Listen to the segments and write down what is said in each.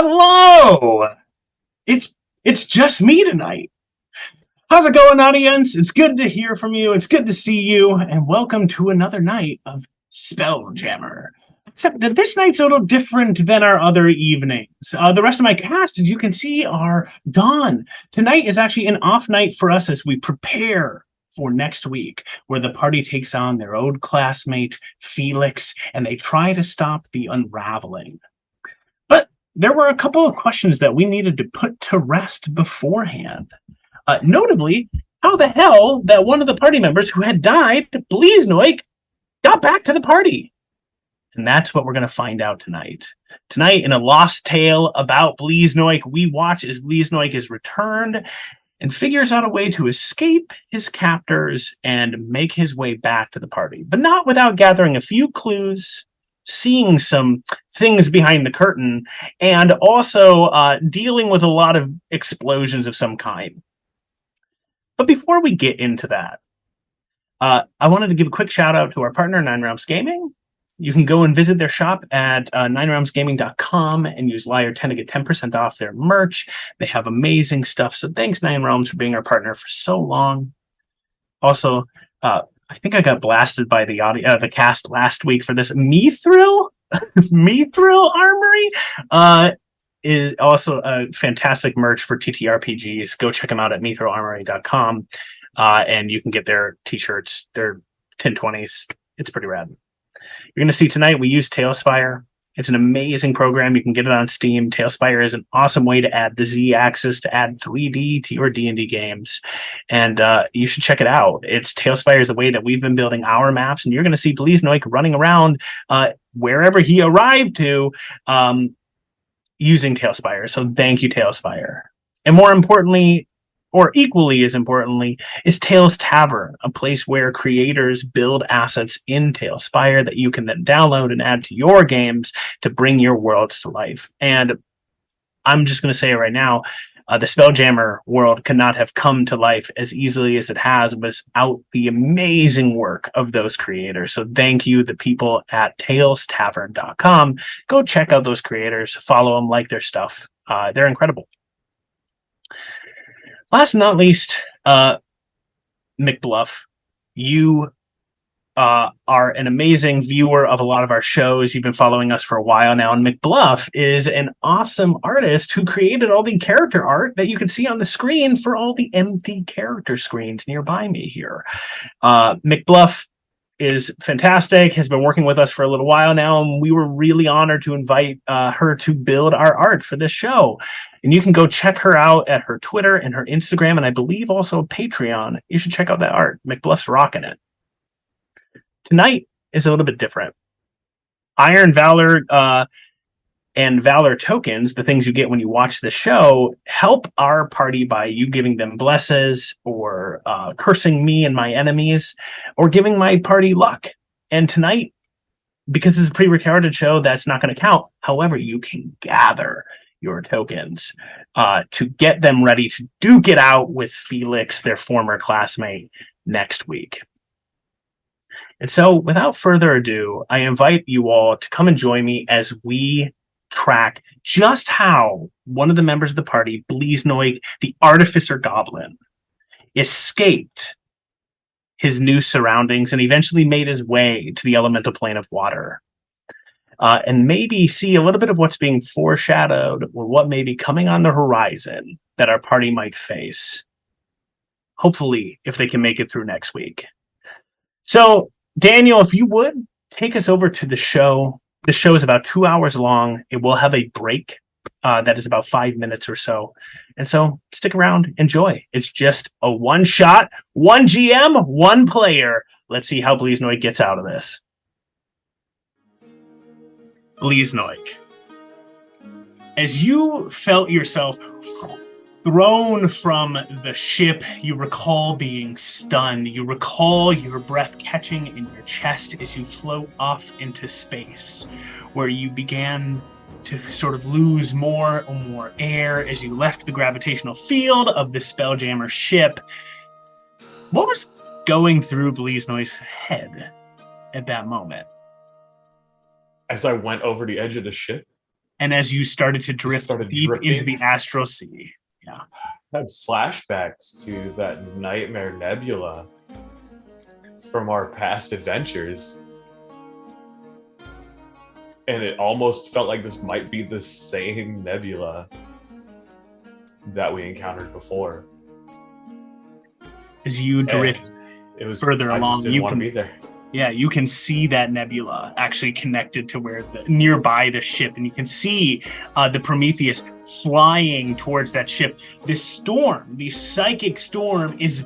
Hello! It's just me tonight. How's it going, audience? It's good to hear from you. It's good to see you, and welcome to another night of Spelljammer. Except that this night's a little different than our other evenings. The rest of my cast, as you can see, are gone. Tonight is actually an off night for us as we prepare for next week, where the party takes on their old classmate, Felix, and they try to stop the unraveling. But there were a couple of questions that we needed to put to rest beforehand. Notably, how the hell that one of the party members who had died, Bleeznoik, got back to the party? And that's what we're going to find out tonight. Tonight, in a lost tale about Bleeznoik, we watch as Bleeznoik is returned and figures out a way to escape his captors and make his way back to the party. But not without gathering a few clues, seeing some things behind the curtain, and also dealing with a lot of explosions of some kind. But before we get into that, I wanted to give a quick shout out to our partner, 9 Realms Gaming. You can go and visit their shop at 9realmsgaming.com and use Liar10 to get 10% off their merch. They have amazing stuff. So thanks, 9 Realms, for being our partner for so long. Also, I think I got blasted by the cast last week for this Mithril Armory. Is also a fantastic merch for TTRPGs. Go check them out at mithrilarmory.com, and you can get their t-shirts, their 1020s. It's pretty rad. You're going to see tonight we use Tailspire. It's an amazing program. You can get it on Steam. Tailspire is an awesome way to add the Z-axis, to add 3D to your D&D games, and you should check it out. Tailspire is the way that we've been building our maps, and you're going to see Bleeznoik running around wherever he arrived to, using Tailspire. So thank you, Tailspire. And more importantly, or equally as importantly, is Tales Tavern, a place where creators build assets in Tailspire that you can then download and add to your games to bring your worlds to life. And I'm just going to say it right now, the Spelljammer world could not have come to life as easily as it has without the amazing work of those creators. So thank you, the people at talestavern.com. Go check out those creators, follow them, like their stuff. They're incredible. Last but not least, McBluff, you are an amazing viewer of a lot of our shows. You've been following us for a while now, and McBluff is an awesome artist who created all the character art that you can see on the screen for all the empty character screens nearby me here. McBluff is fantastic, has been working with us for a little while now, and we were really honored to invite her to build our art for this show. And you can go check her out at her Twitter and her Instagram, and I believe also Patreon. You should check out that art. McBluff's rocking it. Tonight is a little bit different. Iron Valor and Valor tokens, the things you get when you watch the show, help our party by you giving them blesses or cursing me and my enemies or giving my party luck. And tonight, because it's a pre-recorded show, that's not going to count. However, you can gather your tokens to get them ready to duke it out with Felix, their former classmate, next week. And so, without further ado, I invite you all to come and join me as we track just how one of the members of the party, Bleeznoik, the Artificer Goblin, escaped his new surroundings and eventually made his way to the elemental plane of water. And maybe see a little bit of what's being foreshadowed or what may be coming on the horizon that our party might face. Hopefully, if they can make it through next week. So, Daniel, if you would, take us over to the show. The show is about 2 hours long. It will have a break that is about 5 minutes or so. And so, stick around, enjoy. It's just a one-shot, one GM, one player. Let's see how Bleeznoik gets out of this. Bleeznoik. As you felt yourself thrown from the ship, you recall being stunned. You recall your breath catching in your chest as you float off into space, where you began to sort of lose more and more air as you left the gravitational field of the Spelljammer ship. What was going through Bleeznoik's head at that moment? As I went over the edge of the ship? And as you started to drift deep into the astral sea. Yeah. I had flashbacks to that nightmare nebula from our past adventures. And it almost felt like this might be the same nebula that we encountered before. As you drift further along, I just didn't want to be there. Yeah, you can see that nebula actually connected to where nearby the ship, and you can see the Prometheus flying towards that ship. This storm, the psychic storm, is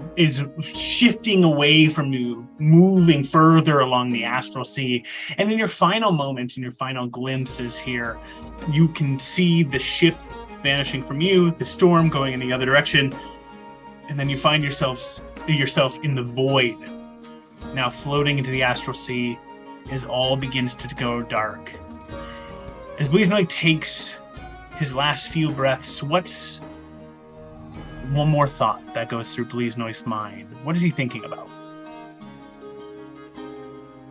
shifting away from you, moving further along the astral sea. And in your final moments, in your final glimpses here, you can see the ship vanishing from you, the storm going in the other direction, and then you find yourself in the void, now floating into the astral sea as all begins to go dark. As Bleeznoik takes his last few breaths, what's one more thought that goes through Bleeznoik's mind? What is he thinking about?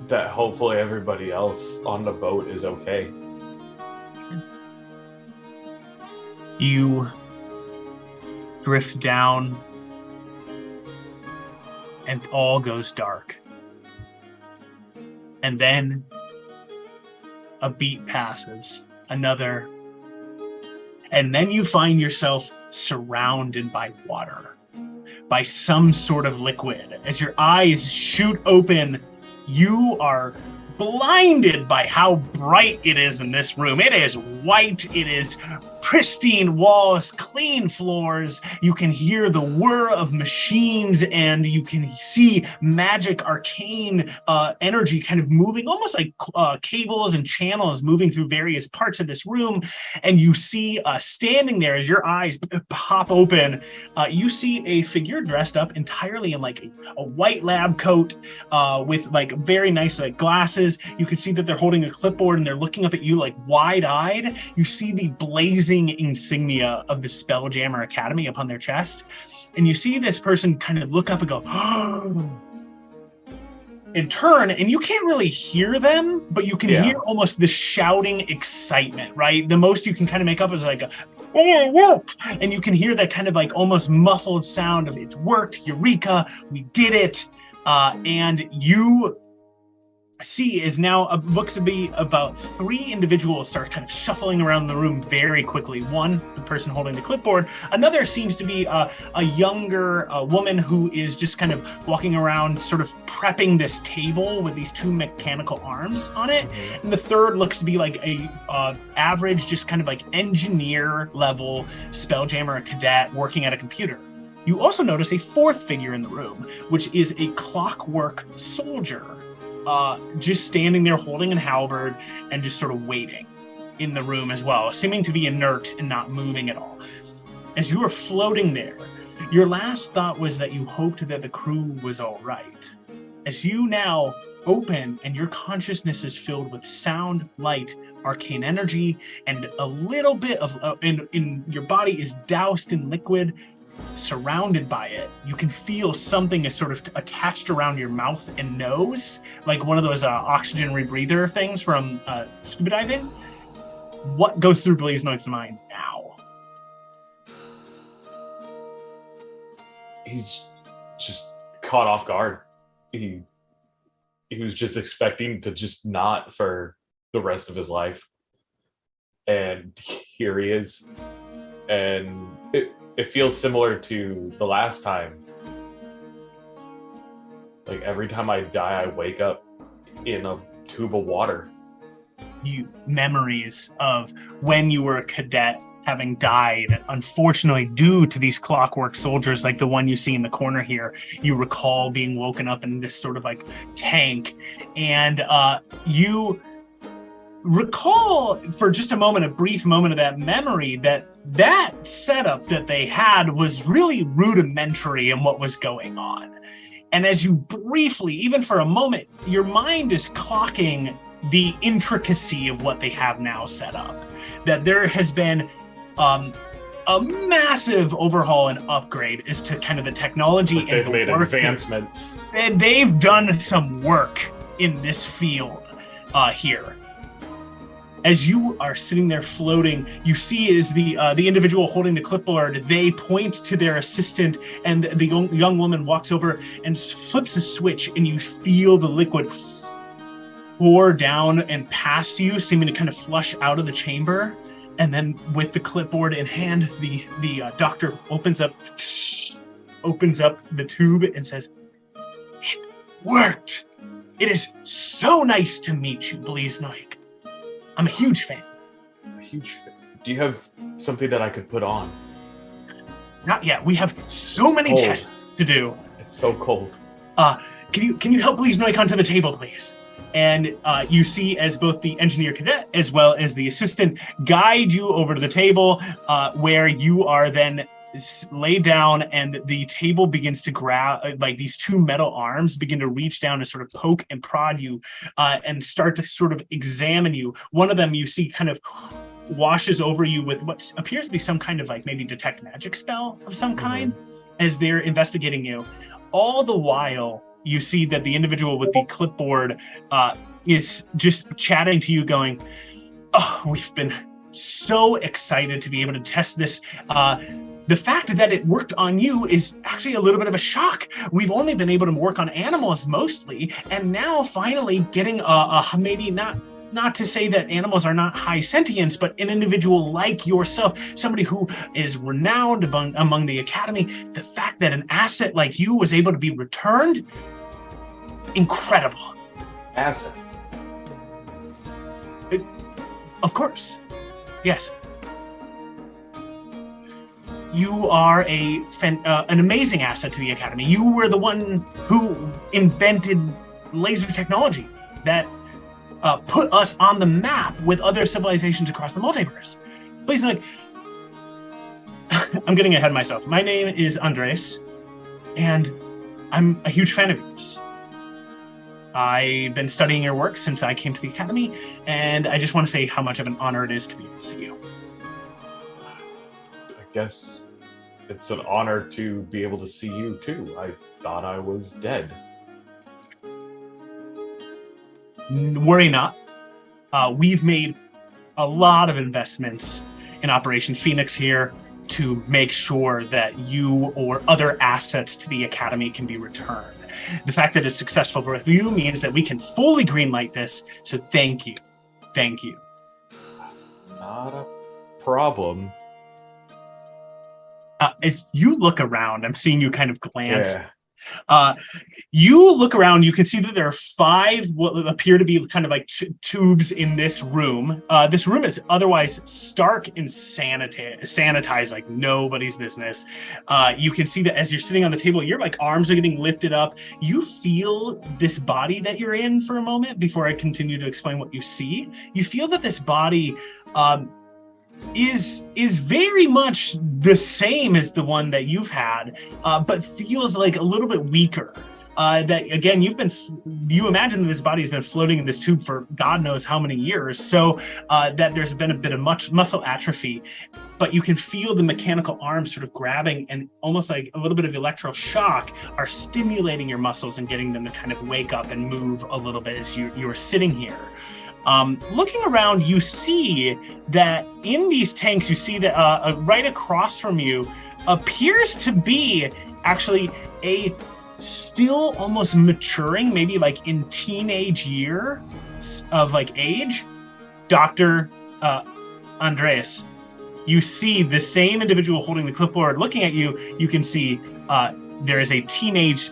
That hopefully everybody else on the boat is okay. You drift down and all goes dark. And then a beat passes, another, and then you find yourself surrounded by water, by some sort of liquid. As your eyes shoot open, you are blinded by how bright it is in this room. It is white, it is pristine walls, clean floors. You can hear the whir of machines, and you can see magic, arcane energy kind of moving, almost like cables and channels moving through various parts of this room. And you see standing there, as your eyes pop open, you see a figure dressed up entirely in like a white lab coat with like very nice like glasses. You can see that they're holding a clipboard and they're looking up at you like wide-eyed. You see the blazing insignia of the Spelljammer Academy upon their chest, and you see this person kind of look up and go and turn, and you can't really hear them, but you can hear almost the shouting excitement, right? The most you can kind of make up is like and you can hear that kind of like almost muffled sound of "It's worked, Eureka, we did it." And you see is now looks to be about 3 individuals start kind of shuffling around the room very quickly. One, the person holding the clipboard. Another seems to be a younger woman who is just kind of walking around sort of prepping this table with these 2 mechanical arms on it. And the third looks to be like a average, just kind of like engineer level Spelljammer cadet working at a computer. You also notice a 4th figure in the room, which is a clockwork soldier. Just standing there holding a halberd and just sort of waiting in the room as well, seeming to be inert and not moving at all. As you were floating there, your last thought was that you hoped that the crew was all right. As you now open and your consciousness is filled with sound, light, arcane energy, and a little bit of in your body is doused in liquid, surrounded by it, you can feel something is sort of attached around your mouth and nose, like one of those oxygen rebreather things from scuba diving. What goes through Bleeznoik's mind now? He's just caught off guard. He was just expecting to just not for the rest of his life, and here he is. And it feels similar to the last time. Like every time I die, I wake up in a tube of water. Memories of when you were a cadet having died, unfortunately, due to these clockwork soldiers, like the one you see in the corner here. You recall being woken up in this sort of like tank, and you recall for just a moment, a brief moment of that memory, that setup that they had was really rudimentary in what was going on. And as you briefly, even for a moment, your mind is clocking the intricacy of what they have now set up. That there has been a massive overhaul and upgrade as to kind of the technology and they've the made work. Advancements. And they've done some work in this field here. as you are sitting there floating, you see is the individual holding the clipboard. They point to their assistant, and the young woman walks over and flips a switch, and you feel the liquid pour down and past you, seeming to kind of flush out of the chamber. And then, with the clipboard in hand, the doctor opens up the tube and says, "It worked. It is so nice to meet you, Bleeznoik. I'm a huge fan." A huge fan. Do you have something that I could put on? Not yet. We have so many tests to do. It's so cold. Can you help Bleeznoik onto the table, please? And you see as both the engineer cadet as well as the assistant guide you over to the table, where you are then laid down, and the table begins to grab, like these two metal arms begin to reach down and sort of poke and prod you, and start to sort of examine you. One of them you see kind of washes over you with what appears to be some kind of like maybe detect magic spell of some kind as they're investigating you. All the while, you see that the individual with the clipboard is just chatting to you going, "Oh, we've been so excited to be able to test this. The fact that it worked on you is actually a little bit of a shock. We've only been able to work on animals mostly, and now finally getting maybe not to say that animals are not high sentience, but an individual like yourself, somebody who is renowned among the academy, the fact that an asset like you was able to be returned, incredible." Asset? Of course. Yes. You are an amazing asset to the Academy. You were the one who invented laser technology that put us on the map with other civilizations across the multiverse. Bleeznoik, I'm getting ahead of myself. My name is Andres, and I'm a huge fan of yours. I've been studying your work since I came to the Academy, and I just want to say how much of an honor it is to be able to see you. I guess it's an honor to be able to see you too. I thought I was dead. Worry not. We've made a lot of investments in Operation Phoenix here to make sure that you or other assets to the Academy can be returned. The fact that it's successful for you means that we can fully greenlight this, so thank you. Thank you. Not a problem. If you look around, I'm seeing you kind of glance. Yeah. You look around, you can see that there are 5 what appear to be kind of like tubes in this room. This room is otherwise stark and sanitized like nobody's business. You can see that as you're sitting on the table, your like arms are getting lifted up. You feel this body that you're in for a moment before I continue to explain what you see. You feel that this body is very much the same as the one that you've had, but feels like a little bit weaker. That again, you imagine this body has been floating in this tube for God knows how many years, so that there's been a bit of muscle atrophy, but you can feel the mechanical arms sort of grabbing and almost like a little bit of electroshock are stimulating your muscles and getting them to kind of wake up and move a little bit as you're sitting here. Looking around, you see that in these tanks, you see that right across from you appears to be actually a still almost maturing, maybe like in teenage year of like age, Dr. Andreas. You see the same individual holding the clipboard looking at you. You can see there is a teenage,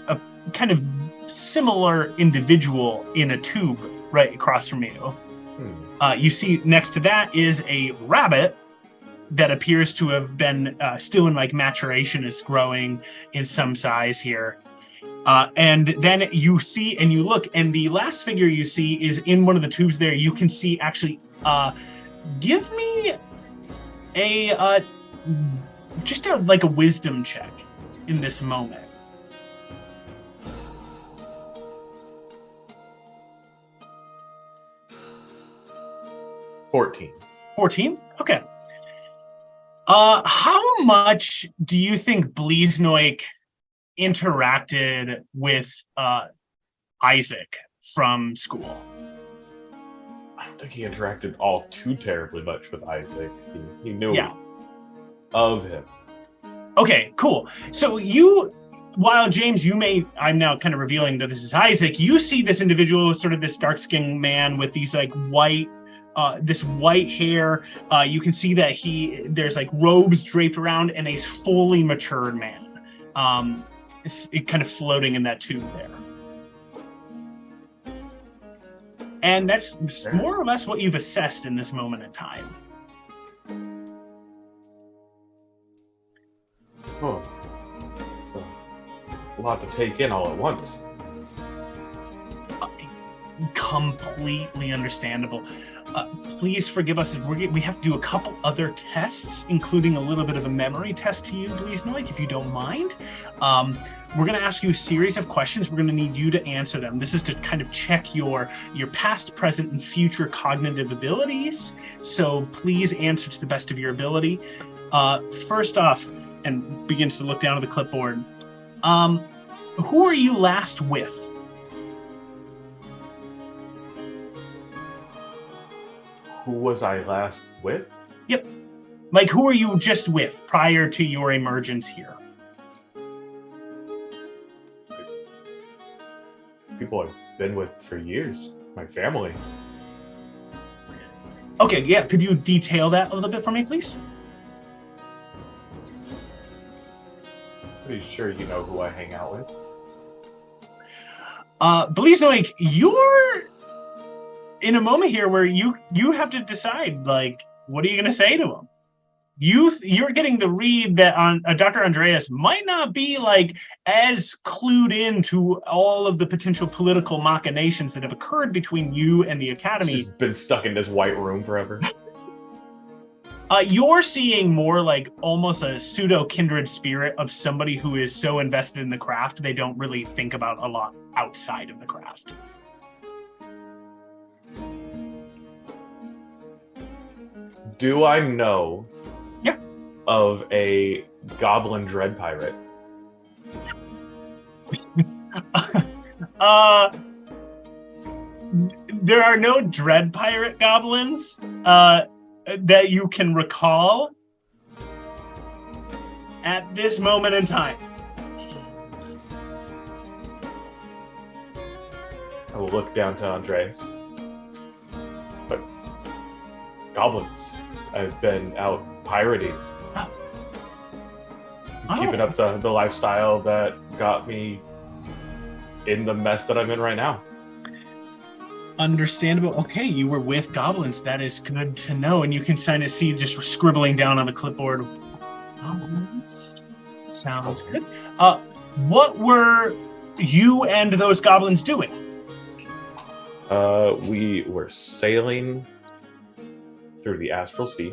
kind of similar individual in a tube right across from you. You see next to that is a rabbit that appears to have been still in like maturation, is growing in some size here. And then you see and you look, and the last figure you see is in one of the tubes there. You can see actually, give me a just like a wisdom check in this moment. 14. 14? Okay. How much do you think Bleeznoik interacted with Isaac from school? I don't think he interacted all too terribly much with Isaac. He knew Yeah. of him. Okay, cool. So while James, I'm now kind of revealing that this is Isaac, you see this individual, sort of this dark-skinned man with these like this white hair. You can see that there's like robes draped around, and a fully matured man. It kind of floating in that tube there. And that's more or less what you've assessed in this moment in time. Oh, a lot to take in all at once. Completely understandable. Please forgive us. We have to do a couple other tests, including a little bit of a memory test to you, Bleeznoik, if you don't mind. We're going to ask you a series of questions. We're going to need you to answer them. This is to kind of check your past, present, and future cognitive abilities. So please answer to the best of your ability. First off, and begins to look down at the clipboard. Who are you last with? Who was I last with? Yep. Like, who are you just with prior to your emergence here? People I've been with for years. My family. Okay, yeah. Could you detail that a little bit for me, please? Pretty sure you know who I hang out with. Bleeznoik, you're in a moment here where you have to decide, like, what are you going to say to him? You're getting the read that Dr. Andreas might not be like as clued in to all of the potential political machinations that have occurred between you and the Academy. She's been stuck in this white room forever. You're seeing more like almost a pseudo kindred spirit of somebody who is so invested in the craft they don't really think about a lot outside of the craft. Do I know Yeah. of a goblin dread pirate? There are no dread pirate goblins that you can recall at this moment in time. I will look down to Andres. But goblins. I've been out pirating. Oh. Keeping up the lifestyle that got me in the mess that I'm in right now. Understandable. Okay, you were with goblins. That is good to know. And you can kind of see just scribbling down on the clipboard. Goblins. Sounds good. What were you and those goblins doing? We were sailing through the astral sea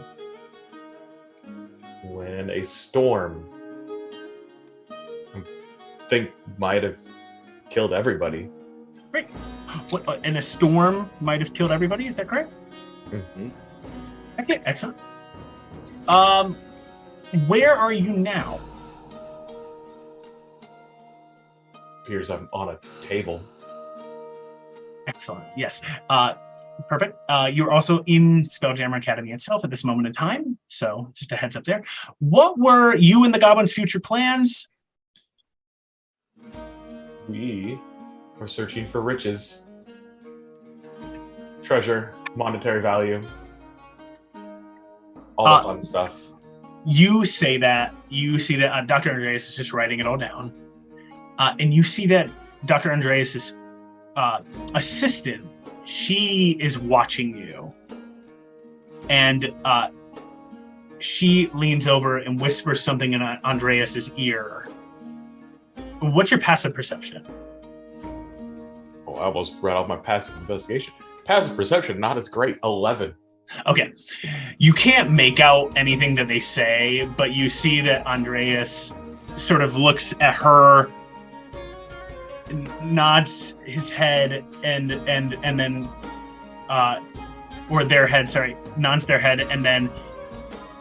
when a storm, I think, might have killed everybody. Great. And a storm might have killed everybody, is that correct? Mm-hmm. Okay, excellent. Where are you now? Appears I'm on a table. Excellent. Yes. Perfect. You're also in Spelljammer Academy itself at this moment in time, so just a heads up there. What were you and the goblins' future plans? We were searching for riches, treasure, monetary value, all the fun stuff. You say that. You see that Dr. Andreas is just writing it all down. And you see that Dr. Andreas' assistant, she is watching you. And she leans over and whispers something in Andreas' ear. What's your passive perception? Oh, I almost read off my passive investigation. Passive perception, not as great. 11. Okay. You can't make out anything that they say, but you see that Andreas sort of looks at her, nods his head, and then or their head, sorry, nods their head, and then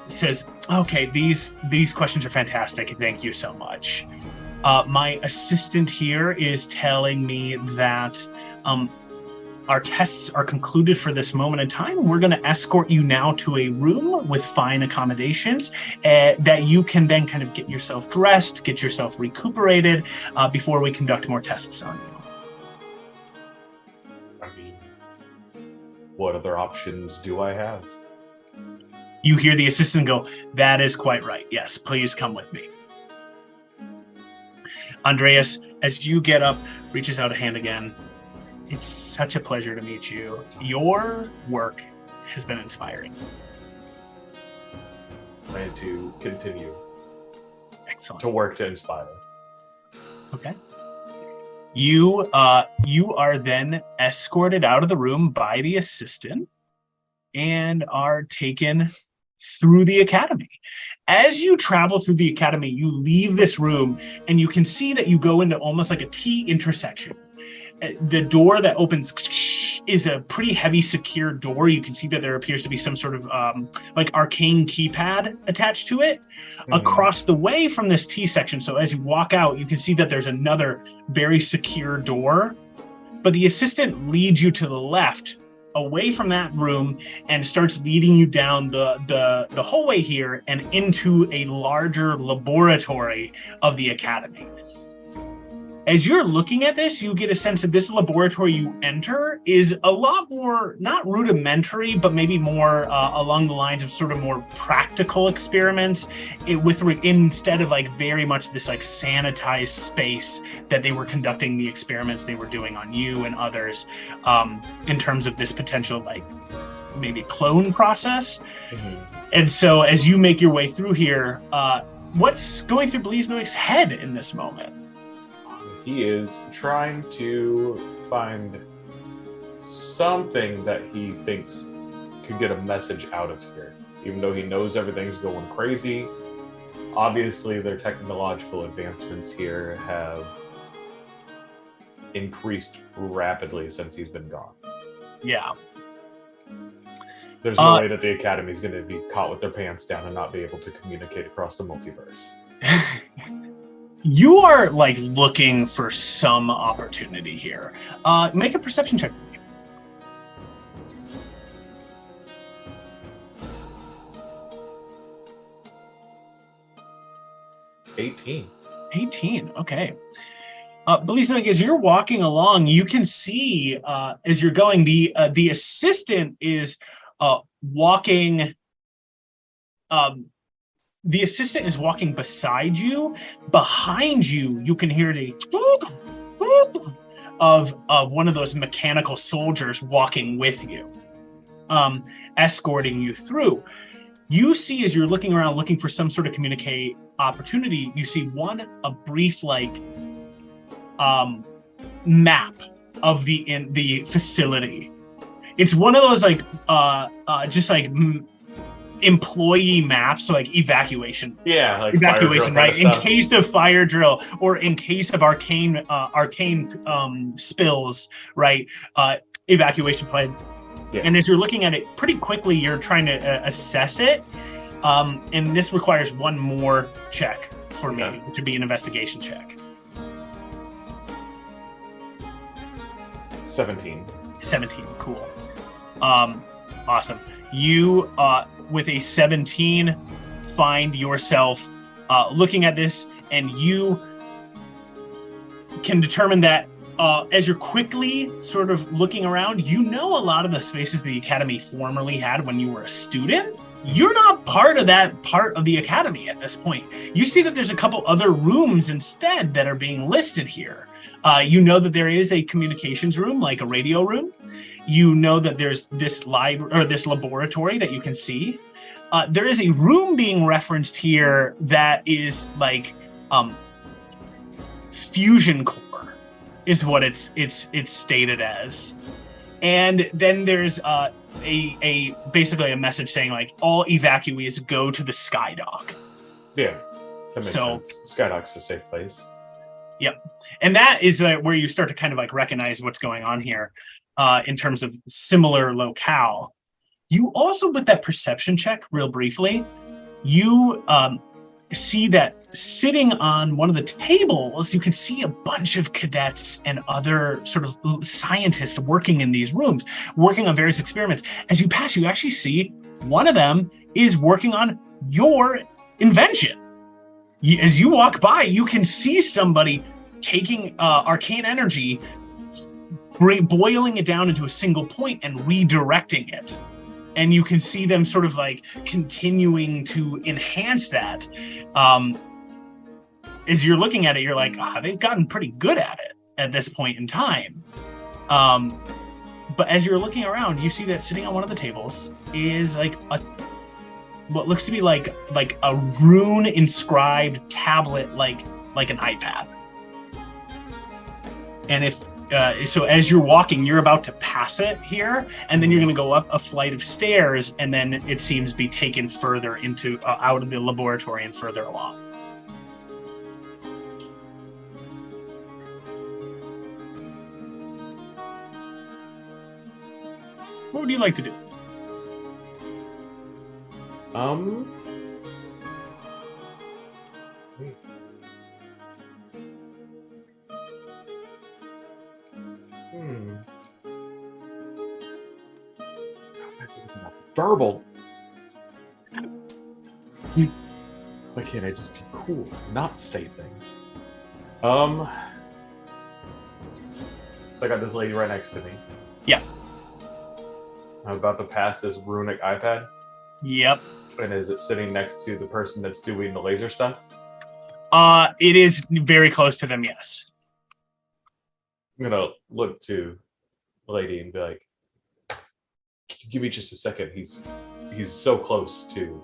says, okay, these questions are fantastic. Thank you so much. My assistant here is telling me that our tests are concluded for this moment in time. We're going to escort you now to a room with fine accommodations that you can then kind of get yourself dressed, get yourself recuperated before we conduct more tests on you. I mean, what other options do I have? You hear the assistant go, "That is quite right. Yes, please come with me." Andreas, as you get up, reaches out a hand again. "It's such a pleasure to meet you. Your work has been inspiring." Plan to continue Excellent. to work to inspire. Okay. You are then escorted out of the room by the assistant and are taken through the academy. As you travel through the academy, you leave this room and you can see that you go into almost like a T intersection. The door that opens is a pretty heavy secure door. You can see that there appears to be some sort of like arcane keypad attached to it. Across the way from this T section, so as you walk out, you can see that there's another very secure door, but the assistant leads you to the left away from that room and starts leading you down the hallway here and into a larger laboratory of the academy. As you're looking at this, you get a sense that this laboratory you enter is a lot more, not rudimentary, but maybe more along the lines of sort of more practical experiments instead of like very much this like sanitized space that they were conducting the experiments they were doing on you and others in terms of this potential like maybe clone process. And so as you make your way through here, what's going through Bleeznoik's head in this moment? He is trying to find something that he thinks could get a message out of here. Even though he knows everything's going crazy, obviously their technological advancements here have increased rapidly since he's been gone. Yeah. There's no way that the Academy is going to be caught with their pants down and not be able to communicate across the multiverse. You are like looking for some opportunity here. Make a perception check for me. $18. 18. Okay. Bleeznoik, as you're walking along, you can see as you're going, the assistant is walking. The assistant is walking beside you. Behind you, you can hear the of one of those mechanical soldiers walking with you, escorting you through. You see, as you're looking around, looking for some sort of communicate opportunity, you see a brief like map of the facility. It's one of those like just like employee maps, so like evacuation, like evacuation, right? In case of fire drill or in case of arcane spills, right? Evacuation plan. Yeah. And as you're looking at it, pretty quickly you're trying to assess it, and this requires one more check for me to be an investigation check. 17. Cool. Awesome. You with a 17 find yourself looking at this, and you can determine that as you're quickly sort of looking around, you know a lot of the spaces the Academy formerly had when you were a student. You're not part of that part of the Academy at this point. You see that there's a couple other rooms instead that are being listed here. You know that there is a communications room, like a radio room. You know that there's this this laboratory that you can see. There is a room being referenced here that is like fusion core, is what it's stated as. And then there's a basically a message saying like all evacuees go to the Skydock. Yeah, that makes sense. Skydock's a safe place. Yep. And that is where you start to kind of like recognize what's going on here in terms of similar locale. You also, with that perception check, real briefly, you see that sitting on one of the tables, you can see a bunch of cadets and other sort of scientists working in these rooms, working on various experiments. As you pass, you actually see one of them is working on your invention. As you walk by, you can see somebody taking arcane energy, boiling it down into a single point and redirecting it. And you can see them sort of like continuing to enhance that. As you're looking at it, you're like, they've gotten pretty good at it at this point in time. But as you're looking around, you see that sitting on one of the tables is like what looks to be like a rune inscribed tablet, like an iPad. And if so, as you're walking, you're about to pass it here, and then you're going to go up a flight of stairs, and then it seems to be taken further into out of the laboratory and further along. What would you like to do? Verbal. Why can't I just be cool and not say things? So I got this lady right next to me. Yeah. I'm about to pass this runic iPad. Yep. And is it sitting next to the person that's doing the laser stuff? It is very close to them, yes. I'm gonna look to the lady and be like, give me just a second. He's so close to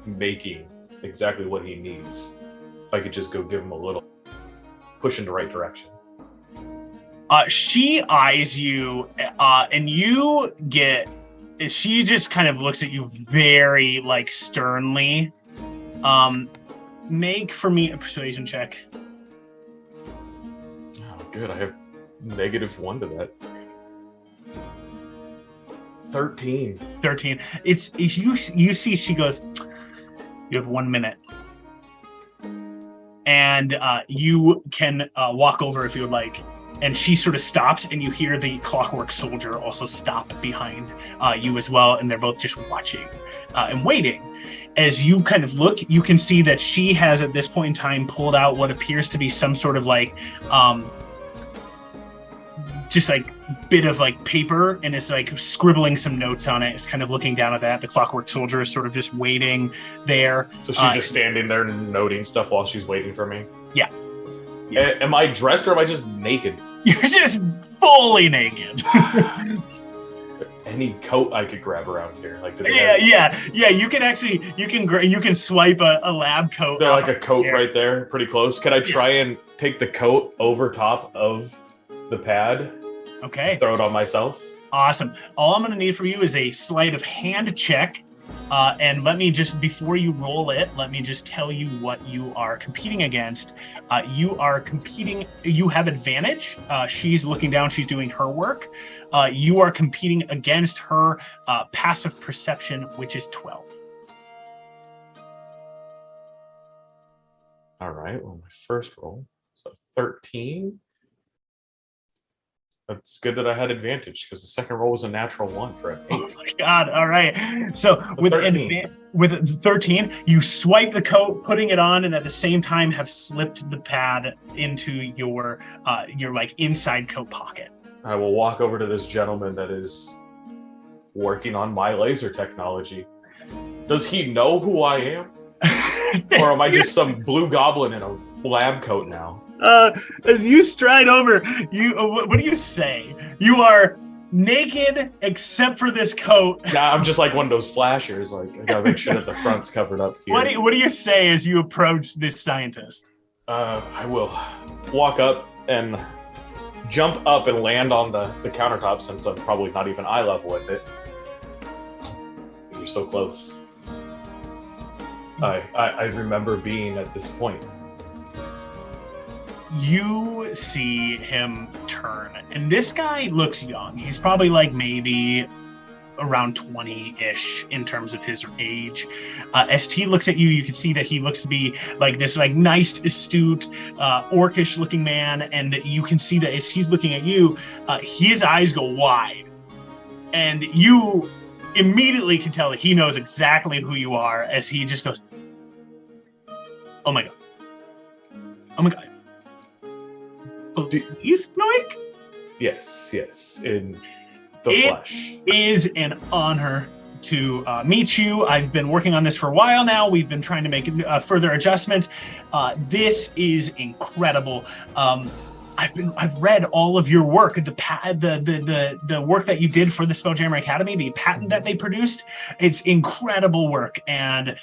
making exactly what he needs. If I could just go give him a little push in the right direction. She eyes you, and you get. She just kind of looks at you very like sternly. Make for me a persuasion check. Oh, good. I have -1 to that. 13. It's you see she goes, you have 1 minute. And you can walk over if you would like. And she sort of stops, and you hear the clockwork soldier also stop behind you as well. And they're both just watching and waiting. As you kind of look, you can see that she has at this point in time pulled out what appears to be some sort of like just like bit of like paper, and it's like scribbling some notes on it. It's kind of looking down at that. The clockwork soldier is sort of just waiting there. So she's just standing there noting stuff while she's waiting for me? Yeah. Am I dressed or am I just naked? You're just fully naked. Any coat I could grab around here, like yeah. You can actually you can swipe a lab coat. There's like a coat right there, pretty close. Can I try and take the coat over top of the pad? Okay. Throw it on myself. Awesome. All I'm going to need from you is a sleight of hand check. And let me just, before you roll it, let me just tell you what you are competing against. You are competing, you have advantage. She's looking down, she's doing her work. You are competing against her passive perception, which is 12. All right, well, my first roll, so 13. That's good that I had advantage, because the second roll was a natural 1 for an 8. Oh my god, all right. So with 13, you swipe the coat, putting it on, and at the same time have slipped the pad into your like inside coat pocket. I will walk over to this gentleman that is working on my laser technology. Does he know who I am? Or am I just some blue goblin in a lab coat now? As you stride over, what do you say? You are naked except for this coat. Yeah, I'm just like one of those flashers. Like, I gotta make sure that the front's covered up here. What do you say as you approach this scientist? I will walk up and jump up and land on the countertop, since I'm probably not even eye level with it. You're so close. I remember being at this point. You see him turn, and this guy looks young. He's probably like maybe around 20-ish in terms of his age. ST looks at you. You can see that he looks to be like this like nice, astute, orcish looking man. And you can see that as he's looking at you, his eyes go wide. And you immediately can tell that he knows exactly who you are as he just goes, oh my God. Oh my God. Bleeznoik? Yes, in the flesh. It is an honor to meet you. I've been working on this for a while now. We've been trying to make further adjustments. This is incredible. I've read all of your work, the work that you did for the Spelljammer Academy, the patent that they produced. It's incredible work, and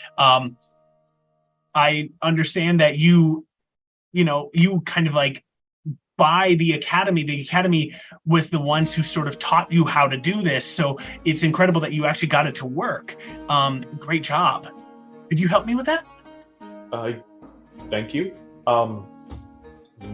I understand that you kind of like by the academy. The academy was the ones who sort of taught you how to do this. So it's incredible that you actually got it to work. Great job. Could you help me with that? Thank you.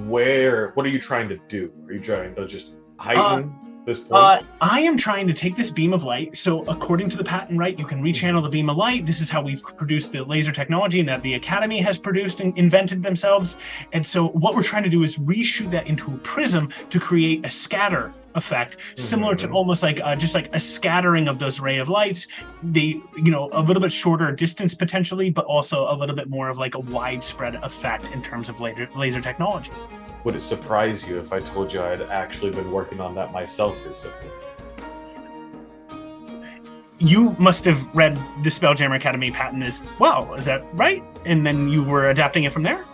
What are you trying to do? Are you trying to just heighten this point? I am trying to take this beam of light. So according to the patent, right, you can rechannel the beam of light. This is how we've produced the laser technology and that the Academy has produced and invented themselves. And so what we're trying to do is reshoot that into a prism to create a scatter effect, similar to almost like just like a scattering of those ray of lights. They, a little bit shorter distance potentially, but also a little bit more of like a widespread effect in terms of laser technology. Would it surprise you if I told you I had actually been working on that myself recently? You must have read the Spelljammer Academy patent as well, is that right? And then you were adapting it from there?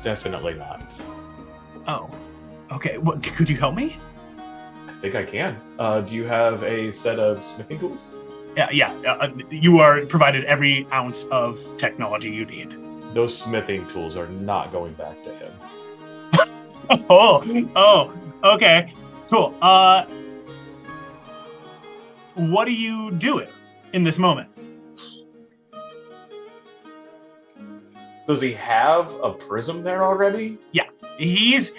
Definitely not. Oh, okay. What, could you help me? I think I can. Do you have a set of smithing tools? Yeah. You are provided every ounce of technology you need. Those smithing tools are not going back to him. Oh, okay. Cool. What are you doing in this moment? Does he have a prism there already? Yeah. He's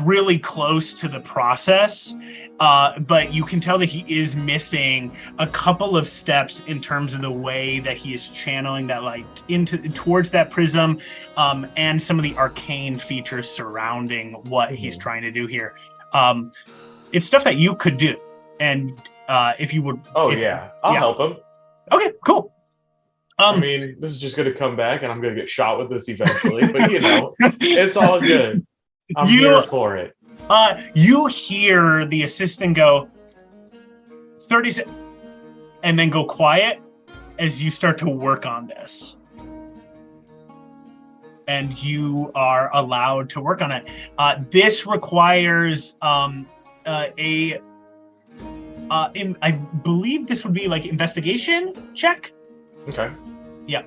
really close to the process, but you can tell that he is missing a couple of steps in terms of the way that he is channeling that light towards that prism, and some of the arcane features surrounding what he's trying to do here. It's stuff that you could do, and if you would, I'll help him. Okay, cool. I mean, this is just going to come back, and I'm going to get shot with this eventually. But it's all good. I'm here for it. You hear the assistant go 30 seconds, and then go quiet as you start to work on this. And you are allowed to work on it. This requires I believe this would be like investigation check. Okay. Yeah.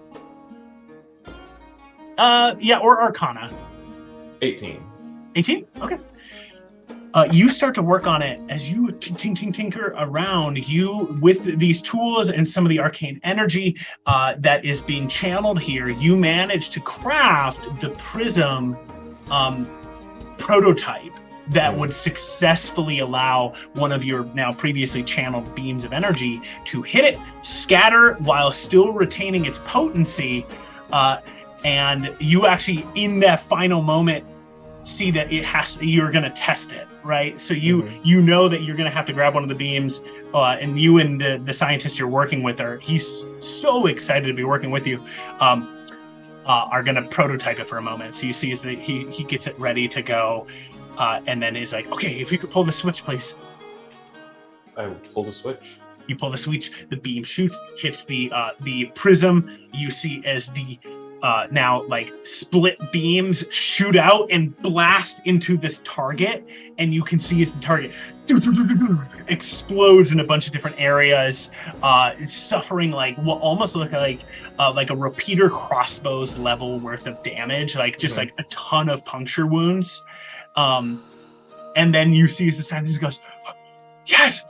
Or Arcana. 18. 18? Okay. You start to work on it as you tinker around. You, with these tools and some of the arcane energy that is being channeled here, you manage to craft the prism prototype that would successfully allow one of your now previously channeled beams of energy to hit it, scatter while still retaining its potency. And you actually, in that final moment, see that you're going to test it, right? So you know that you're going to have to grab one of the beams, and you and the scientist you're working with he's so excited to be working with you, are going to prototype it for a moment. So you see that he gets it ready to go, and then is like, okay, if you could pull the switch, please. I will pull the switch. You pull the switch, the beam shoots, hits the prism. You see as the now like split beams shoot out and blast into this target, and you can see as the target explodes in a bunch of different areas, suffering like what almost look like a repeater crossbows level worth of damage, like just like a ton of puncture wounds. And then you see as the scientist goes, yes,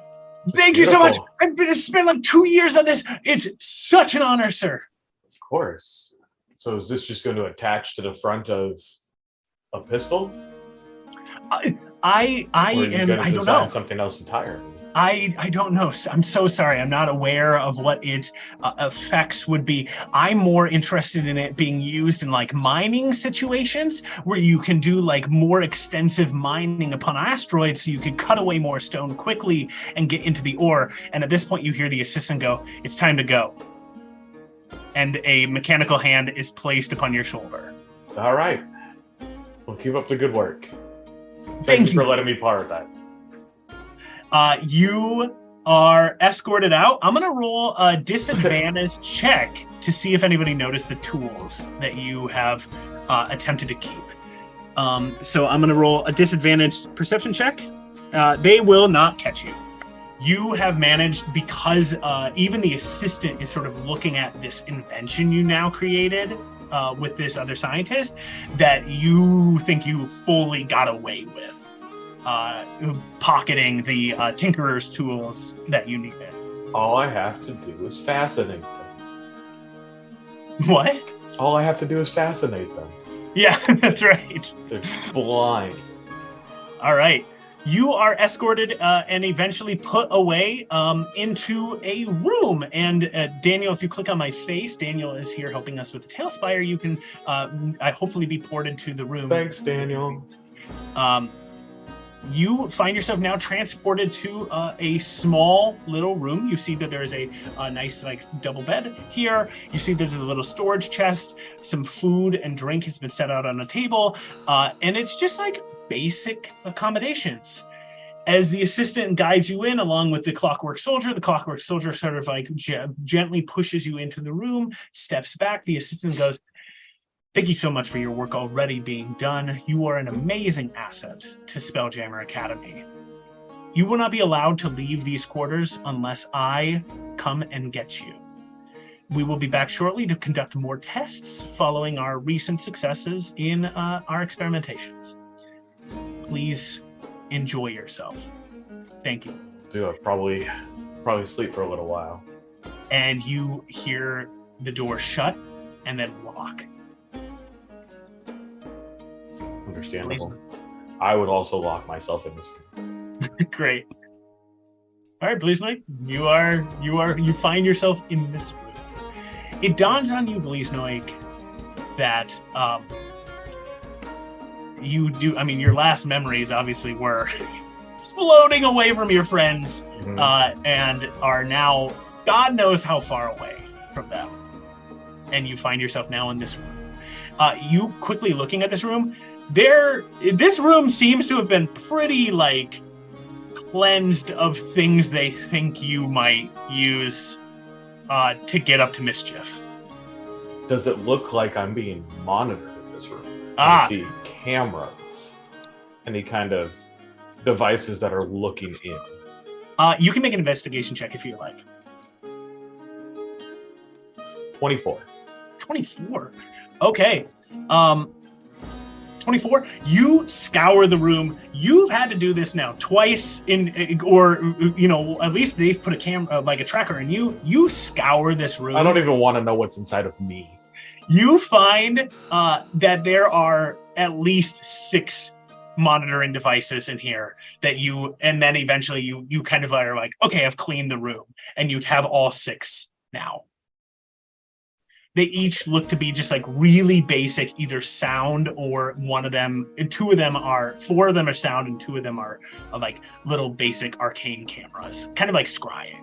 thank you so much. I've spent like 2 years on this. It's such an honor, sir. Of course. So is this just going to attach to the front of a pistol? I don't know. Something else entirely. I don't know. I'm so sorry. I'm not aware of what its effects would be. I'm more interested in it being used in like mining situations where you can do like more extensive mining upon asteroids so you could cut away more stone quickly and get into the ore. And at this point you hear the assistant go, "It's time to go." And a mechanical hand is placed upon your shoulder. All right. Well, keep up the good work. Thank you for letting me part of that. You are escorted out. I'm going to roll a disadvantage check to see if anybody noticed the tools that you have attempted to keep. So I'm going to roll a disadvantaged perception check. They will not catch you. You have managed, because even the assistant is sort of looking at this invention you now created with this other scientist, that you think you fully got away with. Pocketing the tinkerer's tools that you needed. All I have to do is fascinate them. What? All I have to do is fascinate them. Yeah, that's right. They're blind. All right. You are escorted and eventually put away into a room. And Daniel, if you click on my face, Daniel is here helping us with the Tailspire. You can hopefully be ported to the room. Thanks, Daniel. You find yourself now transported to a small little room. You see that there is a nice like double bed here. You see there's a little storage chest. Some food and drink has been set out on a table. And it's just like basic accommodations. As the assistant guides you in along with the clockwork soldier sort of like gently pushes you into the room, steps back. The assistant goes, "Thank you so much for your work already being done. You are an amazing asset to Spelljammer Academy. You will not be allowed to leave these quarters unless I come and get you. We will be back shortly to conduct more tests following our recent successes in our experimentations. Please enjoy yourself. Thank you." Dude, I'll probably sleep for a little while. And you hear the door shut and then lock. Understandable. I would also lock myself in this room. Great. All right, Bleeznoik, you find yourself in this room. It dawns on you, Bleeznoik, that you do. I mean, your last memories obviously were floating away from your friends, and are now God knows how far away from them. And you find yourself now in this room. You quickly looking at this room. This room seems to have been pretty like cleansed of things they think you might use to get up to mischief. Does it look like I'm being monitored in this room? I see cameras, any kind of devices that are looking in. You can make an investigation check if you like. 24. 24. Okay. 24. You scour the room. You've had to do this now twice at least they've put a camera, like a tracker in you. You scour this room. I don't even want to know what's inside of me. You find that there are at least 6 monitoring devices in here and then eventually you kind of are like, okay, I've cleaned the room, and you'd have all 6 now. They each look to be just like really basic, either sound or 4 of them are sound and 2 of them are like little basic arcane cameras, kind of like scrying.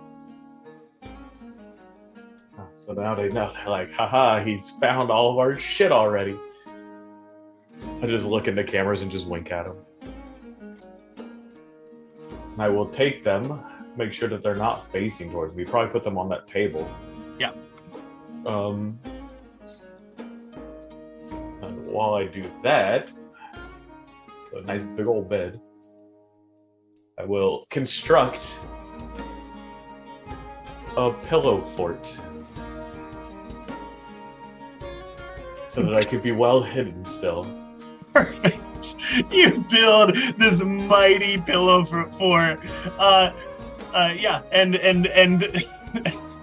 So now they know, they're like, haha, he's found all of our shit already. I just look into cameras and just wink at them. I will take them, make sure that they're not facing towards me. Probably put them on that table. Yeah. And while I do that, a nice big old bed, I will construct a pillow fort so that I can be well hidden still. Perfect. You build this mighty pillow fort. And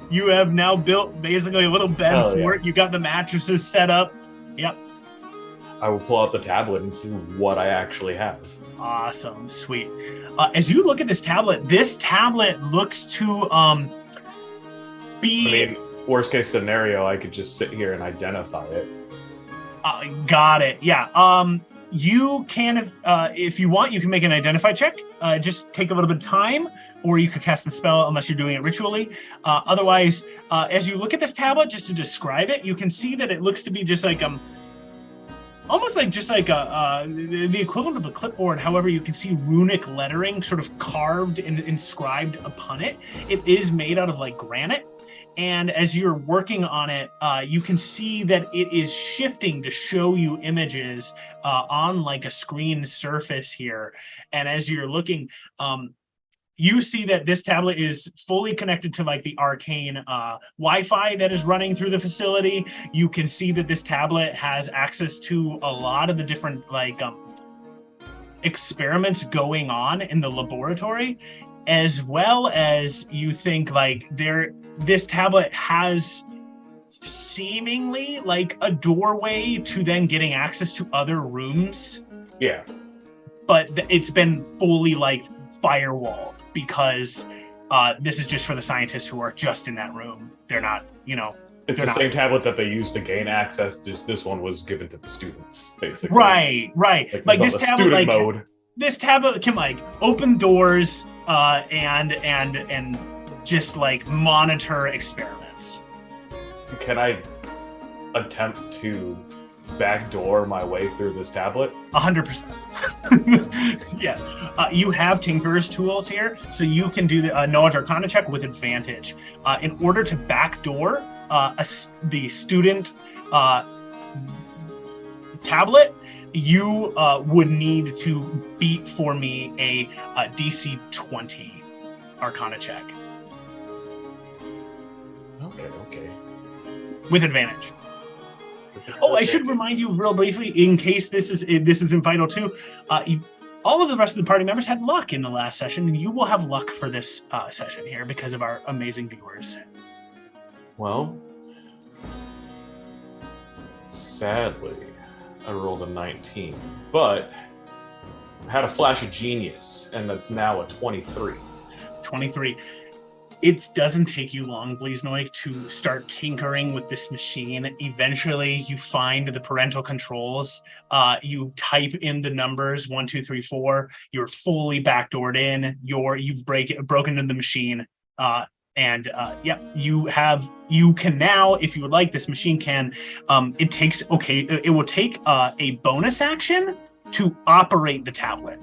you have now built basically a little bed fort. Yeah. You got the mattresses set up. Yep. I will pull out the tablet and see what I actually have. Awesome. Sweet. As you look at this tablet looks to be... I mean, worst case scenario, I could just sit here and identify it. Got it. Yeah. You can, if you want, you can make an identify check. Just take a little bit of time, or you could cast the spell unless you're doing it ritually. Otherwise, as you look at this tablet, just to describe it, you can see that it looks to be just like almost like just like the equivalent of a clipboard. However, you can see runic lettering sort of carved and inscribed upon it. It is made out of like granite. And as you're working on it, you can see that it is shifting to show you images on like a screen surface here. And as you're looking, you see that this tablet is fully connected to like the arcane Wi-Fi that is running through the facility. You can see that this tablet has access to a lot of the different like experiments going on in the laboratory, as well as you think like this tablet has seemingly like a doorway to then getting access to other rooms. Yeah. But it's been fully like firewalled because this is just for the scientists who are just in that room. They're not, It's the same tablet that they used to gain access. Just this one was given to the students, basically. Right. Like this tablet, like mode. This tablet can like open doors and just like monitor experiments. Can I attempt to backdoor my way through this tablet? 100%. Yes. You have Tinker's tools here, so you can do the Knowledge Arcana check with advantage. In order to backdoor the student tablet, you would need to beat for me a DC 20 Arcana check. Okay. With advantage. Oh, I should remind you real briefly, in case this isn't vital too, all of the rest of the party members had luck in the last session, and you will have luck for this session here because of our amazing viewers. Well, sadly, I rolled a 19, but I had a flash of genius, and that's now a 23. 23. It doesn't take you long, Bleeznoik, to start tinkering with this machine. Eventually, you find the parental controls. You type in the numbers 1, 2, 3, 4. You're fully backdoored in. You've broken into the machine. You can now, if you would like, this machine can. It will take a bonus action to operate the tablet.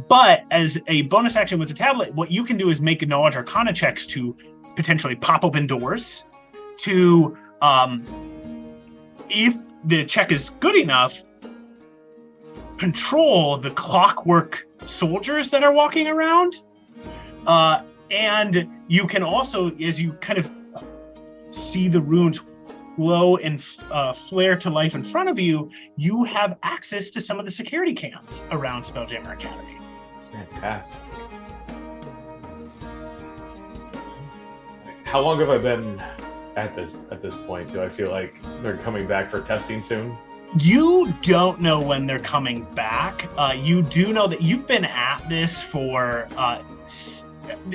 But as a bonus action with the tablet, what you can do is make Knowledge Arcana checks to potentially pop open doors, to, if the check is good enough, control the clockwork soldiers that are walking around. And you can also, as you kind of see the runes glow and flare to life in front of you, you have access to some of the security cams around Spelljammer Academy. Fantastic. How long have I been at this point? Do I feel like they're coming back for testing soon? You don't know when they're coming back. You do know that you've been at this for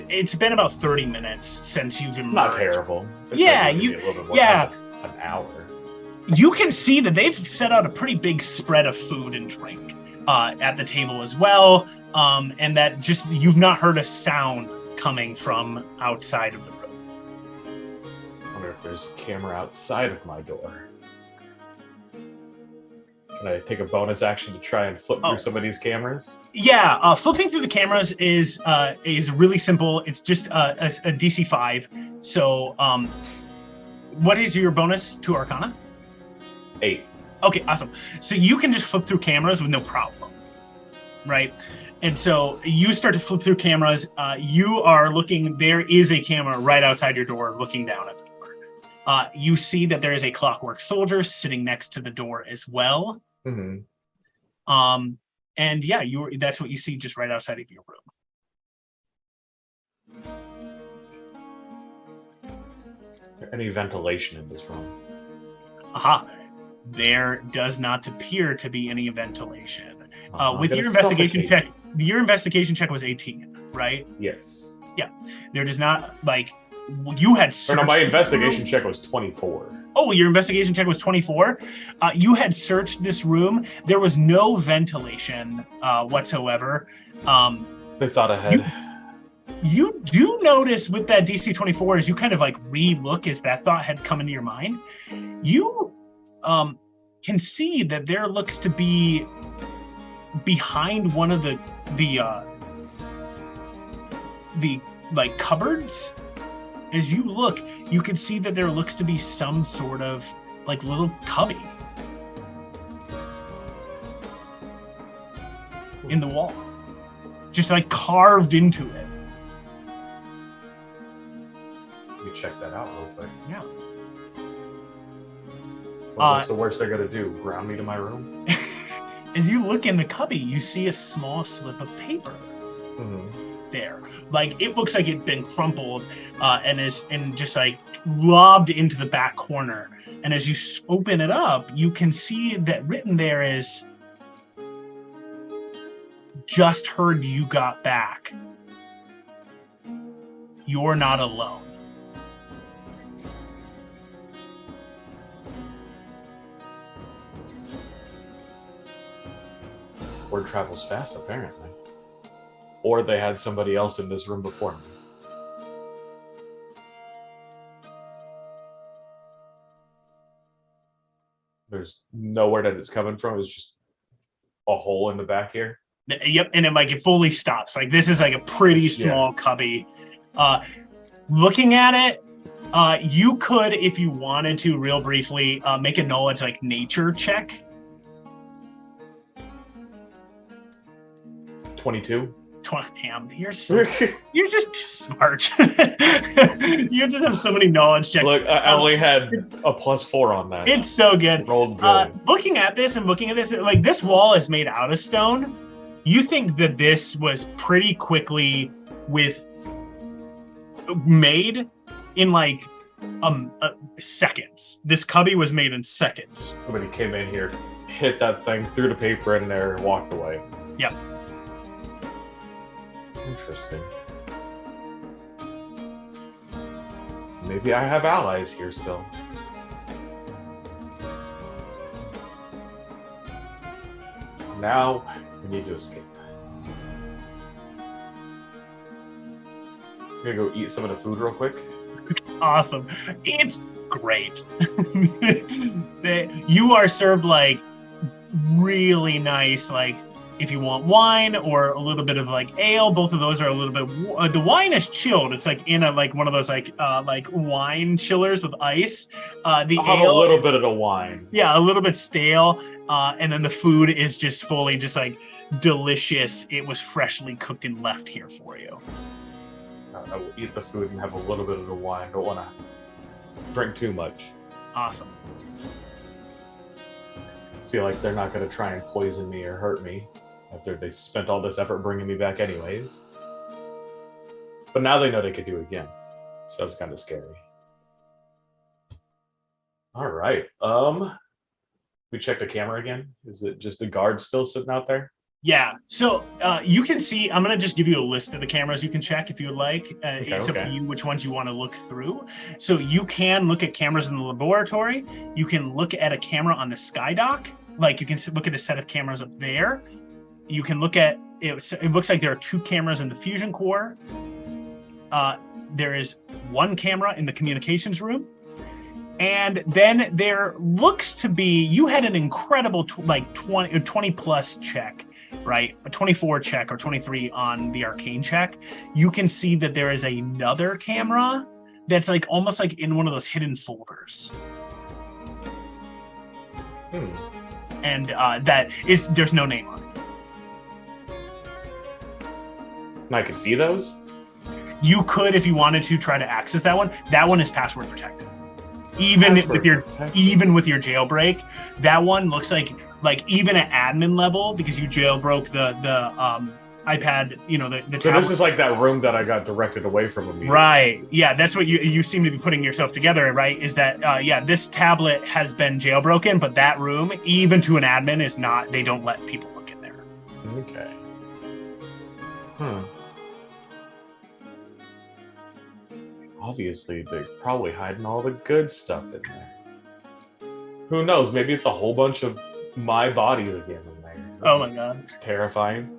it's been about 30 minutes since you've emerged. Not terrible. An hour. You can see that they've set out a pretty big spread of food and drink at the table as well, and that just you've not heard a sound coming from outside of the room. I wonder if there's a camera outside of my door. Can I take a bonus action to try and flip through some of these cameras? Yeah, flipping through the cameras is really simple. It's just a DC 5. So, what is your bonus to Arcana? 8. Okay, awesome. So you can just flip through cameras with no problem, right? And so you start to flip through cameras. You are looking. There is a camera right outside your door, looking down at the door. You see that there is a clockwork soldier sitting next to the door as well. Mm-hmm. And yeah, that's what you see just right outside of your room. Is there any ventilation in this room? Aha. There does not appear to be any ventilation. I'm With gonna your investigation suffocate. check, your investigation check was 18, right? Yes. Yeah. There does not, like, you had searched... Or no, my investigation check was 24. Oh, your investigation check was 24? You had searched this room. There was no ventilation whatsoever. They thought ahead. You do notice with that DC 24, as you kind of like re-look as that thought had come into your mind, you can see that there looks to be behind one of the like cupboards. As you look, you can see that there looks to be some sort of like little cubby in the wall, just like carved into it. You check that out real quick. Yeah. What's the worst they're gonna do? Ground me to my room? As you look in the cubby, you see a small slip of paper. There, like it looks like it'd been crumpled and just like lobbed into the back corner. And as you open it up, you can see that written there is, "Just heard you got back. You're not alone." Word travels fast, apparently. Or they had somebody else in this room before me. There's nowhere that it's coming from. It's just a hole in the back here. Yep, and it fully stops. Like this is like a pretty small cubby. Looking at it, you could, if you wanted to, real briefly, make a knowledge like nature check. 22. Damn, you're just too smart. You just have so many knowledge checks. Look, I only had a +4 on that. It's so good. Rolled good. Looking at this, like this wall is made out of stone. You think that this was pretty quickly made in like seconds. This cubby was made in seconds. Somebody came in here, hit that thing, threw the paper in there, and walked away. Yep. Interesting. Maybe I have allies here still. Now we need to escape. I'm gonna go eat some of the food real quick. Awesome. It's great. You are served like really nice, like if you want wine or a little bit of like ale, both of those are a little bit. The wine is chilled. It's like in one of those like wine chillers with ice. The I'll have a little bit of the wine. Yeah, a little bit stale. And then the food is just fully just like delicious. It was freshly cooked and left here for you. I will eat the food and have a little bit of the wine. Don't want to drink too much. Awesome. I feel like they're not going to try and poison me or hurt me after they spent all this effort bringing me back anyways. But now they know they could do it again. So that's kind of scary. All right. We check the camera again. Is it just the guard still sitting out there? Yeah. So you can see, I'm going to just give you a list of the cameras you can check if you would like. It's up to you which ones you want to look through. So you can look at cameras in the laboratory. You can look at a camera on the skydock. Like you can look at a set of cameras up there. You can look at, it looks like there are 2 cameras in the fusion core. There is 1 camera in the communications room. And then there looks to be, you had an incredible 20 plus check, right? A 24 check or 23 on the arcane check. You can see that there is another camera that's like almost like in one of those hidden folders. And there's no name on it. And I can see those? You could, if you wanted to, try to access that one. That one is password protected. Even with your jailbreak, that one looks like even at admin level, because you jailbroke the iPad, the so this is like that room that I got directed away from immediately. Right. Yeah, that's what you seem to be putting yourself together, right? Is that this tablet has been jailbroken, but that room, even to an admin, is not. They don't let people look in there. Okay. Hmm. Obviously, they're probably hiding all the good stuff in there. Who knows? Maybe it's a whole bunch of my bodies again in there. Oh my god. Terrifying.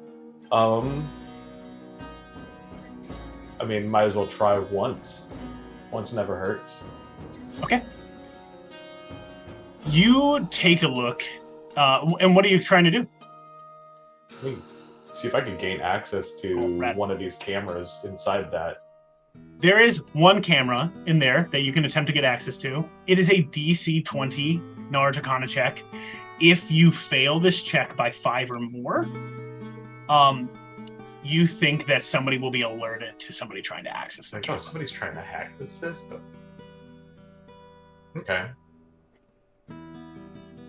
I mean, might as well try once. Once never hurts. Okay. You take a look, and what are you trying to do? See if I can gain access to one of these cameras inside that. There is one camera in there that you can attempt to get access to. It is a DC 20 knowledge arcana check. If you fail this check by 5 or more, you think that somebody will be alerted to somebody trying to access the camera. Somebody's trying to hack the system. Okay.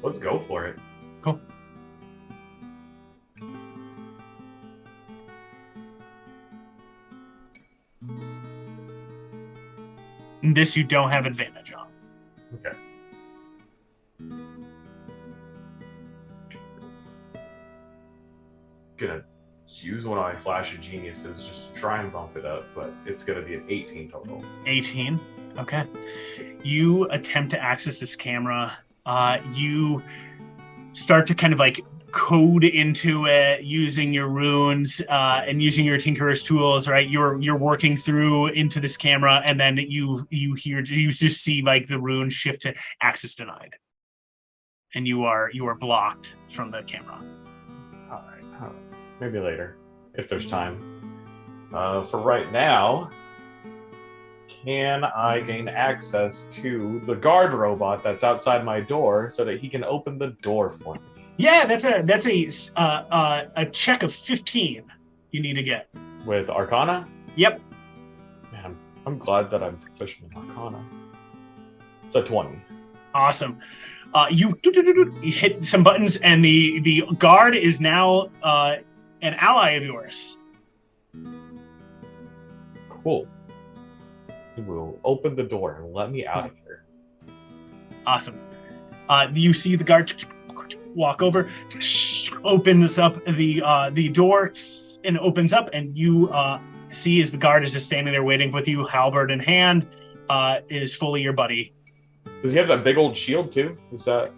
Let's go for it. Cool. This you don't have advantage on. Okay. Gonna use one of my flash of geniuses just to try and bump it up, but it's gonna be an 18 total. 18. Okay. You attempt to access this camera. You start to kind of like code into it using your runes and using your tinkerer's tools, right? You're working through into this camera, and then you just see like the rune shift to access denied, and you are blocked from the camera. All right. Maybe later, if there's time. For right now, can I gain access to the guard robot that's outside my door so that he can open the door for me? Yeah, that's a check of 15 you need to get. With Arcana? Yep. Man, I'm glad that I'm proficient in Arcana. It's a 20. Awesome. You hit some buttons, and the guard is now an ally of yours. Cool. He will open the door and let me out of here. Awesome. You see the guard walk over, opens up the door, and opens up, and you see as the guard is just standing there waiting with you, halberd in hand, is fully your buddy. Does he have that big old shield too? Was that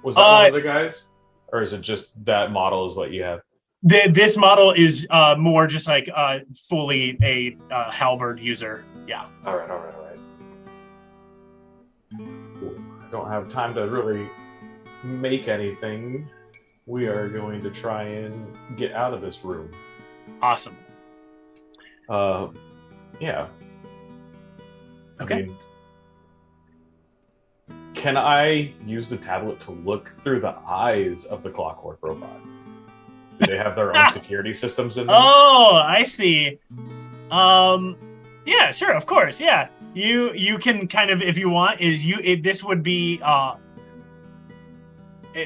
one of the guys? Or is it just that model is what you have? This model is more just like fully a halberd user. Yeah. All right. Cool. I don't have time to really make anything. We are going to try and get out of this room. Awesome. Yeah. Okay. I mean, can I use the tablet to look through the eyes of the clockwork robot? Do they have their own security systems in them? Oh, I see. Yeah, sure, of course. Yeah. You can kind of, if you want, this would be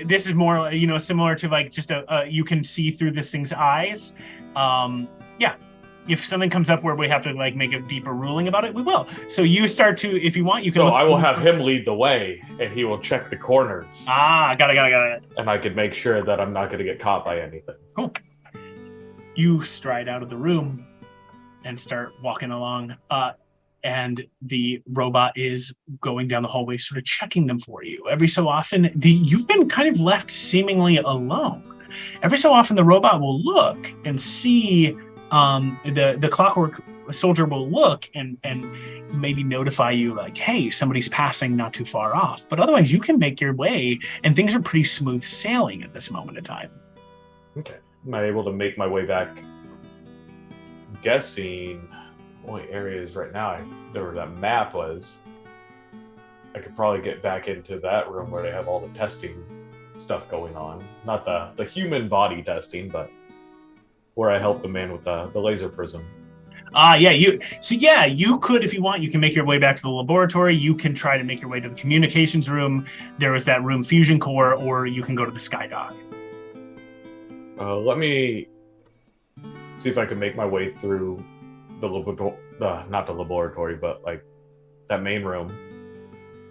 this is more, similar to like just you can see through this thing's eyes. Yeah. If something comes up where we have to like make a deeper ruling about it, we will. So you start to, if you want, you can. So I will have him lead the way, and he will check the corners. Got it. And I can make sure that I'm not going to get caught by anything. Cool. You stride out of the room and start walking along, and the robot is going down the hallway, sort of checking them for you. Every so often, you've been kind of left seemingly alone. Every so often, the robot will look and see. The clockwork soldier will look and maybe notify you like, hey, somebody's passing not too far off. But otherwise, you can make your way, and things are pretty smooth sailing at this moment in time. Okay. Am I able to make my way back? I'm guessing only areas right now where that map was. I could probably get back into that room where they have all the testing stuff going on. Not the human body testing, but where I help the man with the laser prism. You could, if you want, you can make your way back to the laboratory. You can try to make your way to the communications room. There is that room fusion core, or you can go to the skydock. Let me see if I can make my way through not the laboratory, but like that main room,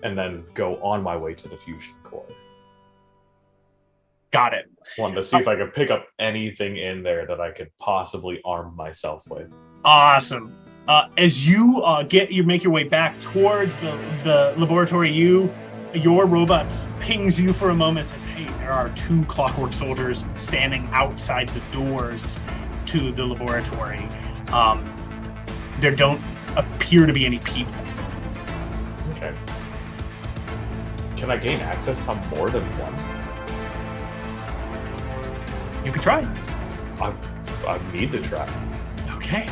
and then go on my way to the fusion core. Got it. Wanted to see if I could pick up anything in there that I could possibly arm myself with. Awesome. As you make your way back towards the laboratory, your robot pings you for a moment and says, hey, there are 2 clockwork soldiers standing outside the doors to the laboratory. There don't appear to be any people. Okay. Can I gain access to more than one? You can try. I need to try. Okay.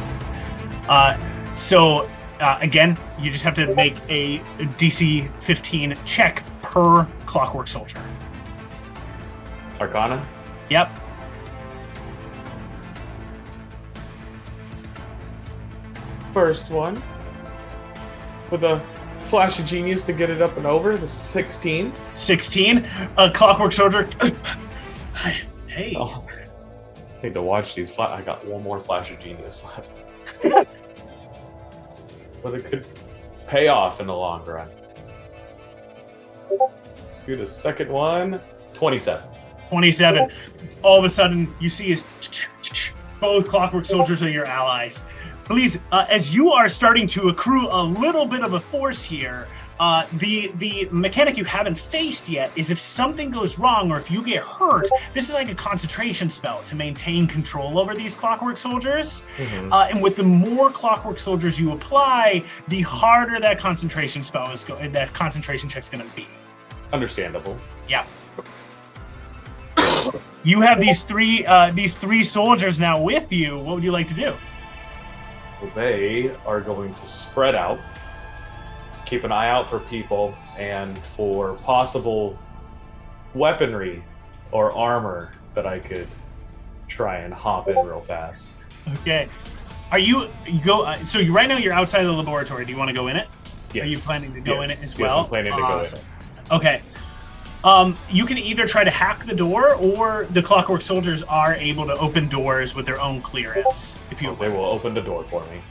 So again, you just have to make a DC 15 check per clockwork soldier. Arcana? Yep. First one. With a flash of genius to get it up and over is a 16. 16. A clockwork soldier. Hey. Oh, I need to watch these. I got one more flash of genius left. But it could pay off in the long run. Let's do the second one. 27. 27. All of a sudden, you see as both clockwork soldiers are your allies. Please, as you are starting to accrue a little bit of a force here, the mechanic you haven't faced yet is if something goes wrong or if you get hurt, this is like a concentration spell to maintain control over these clockwork soldiers. Mm-hmm. And with the more clockwork soldiers you apply, the harder that concentration spell is that concentration check's going to be. Understandable. Yeah. You have these three soldiers now with you. What would you like to do? Well, they are going to spread out, keep an eye out for people, and for possible weaponry or armor that I could try and hop in real fast. Okay. Are you go? So right now you're outside of the laboratory. Do you want to go in it? Yes. Are you planning to go in it as well? Yes, I'm planning to go in it. Okay. You can either try to hack the door, or the clockwork soldiers are able to open doors with their own clearance. They will open the door for me.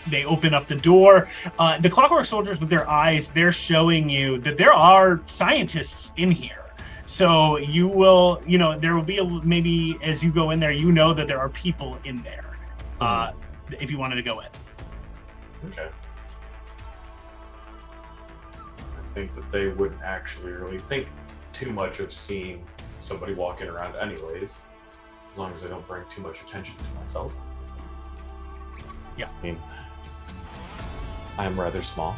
They open up the door. The clockwork soldiers, with their eyes, they're showing you that there are scientists in here. So you will, there will be maybe as you go in there, that there are people in there. If you wanted to go in. Okay. I think that they wouldn't actually really think too much of seeing somebody walking around anyways, as long as I don't bring too much attention to myself. Yeah. I mean, I am rather small.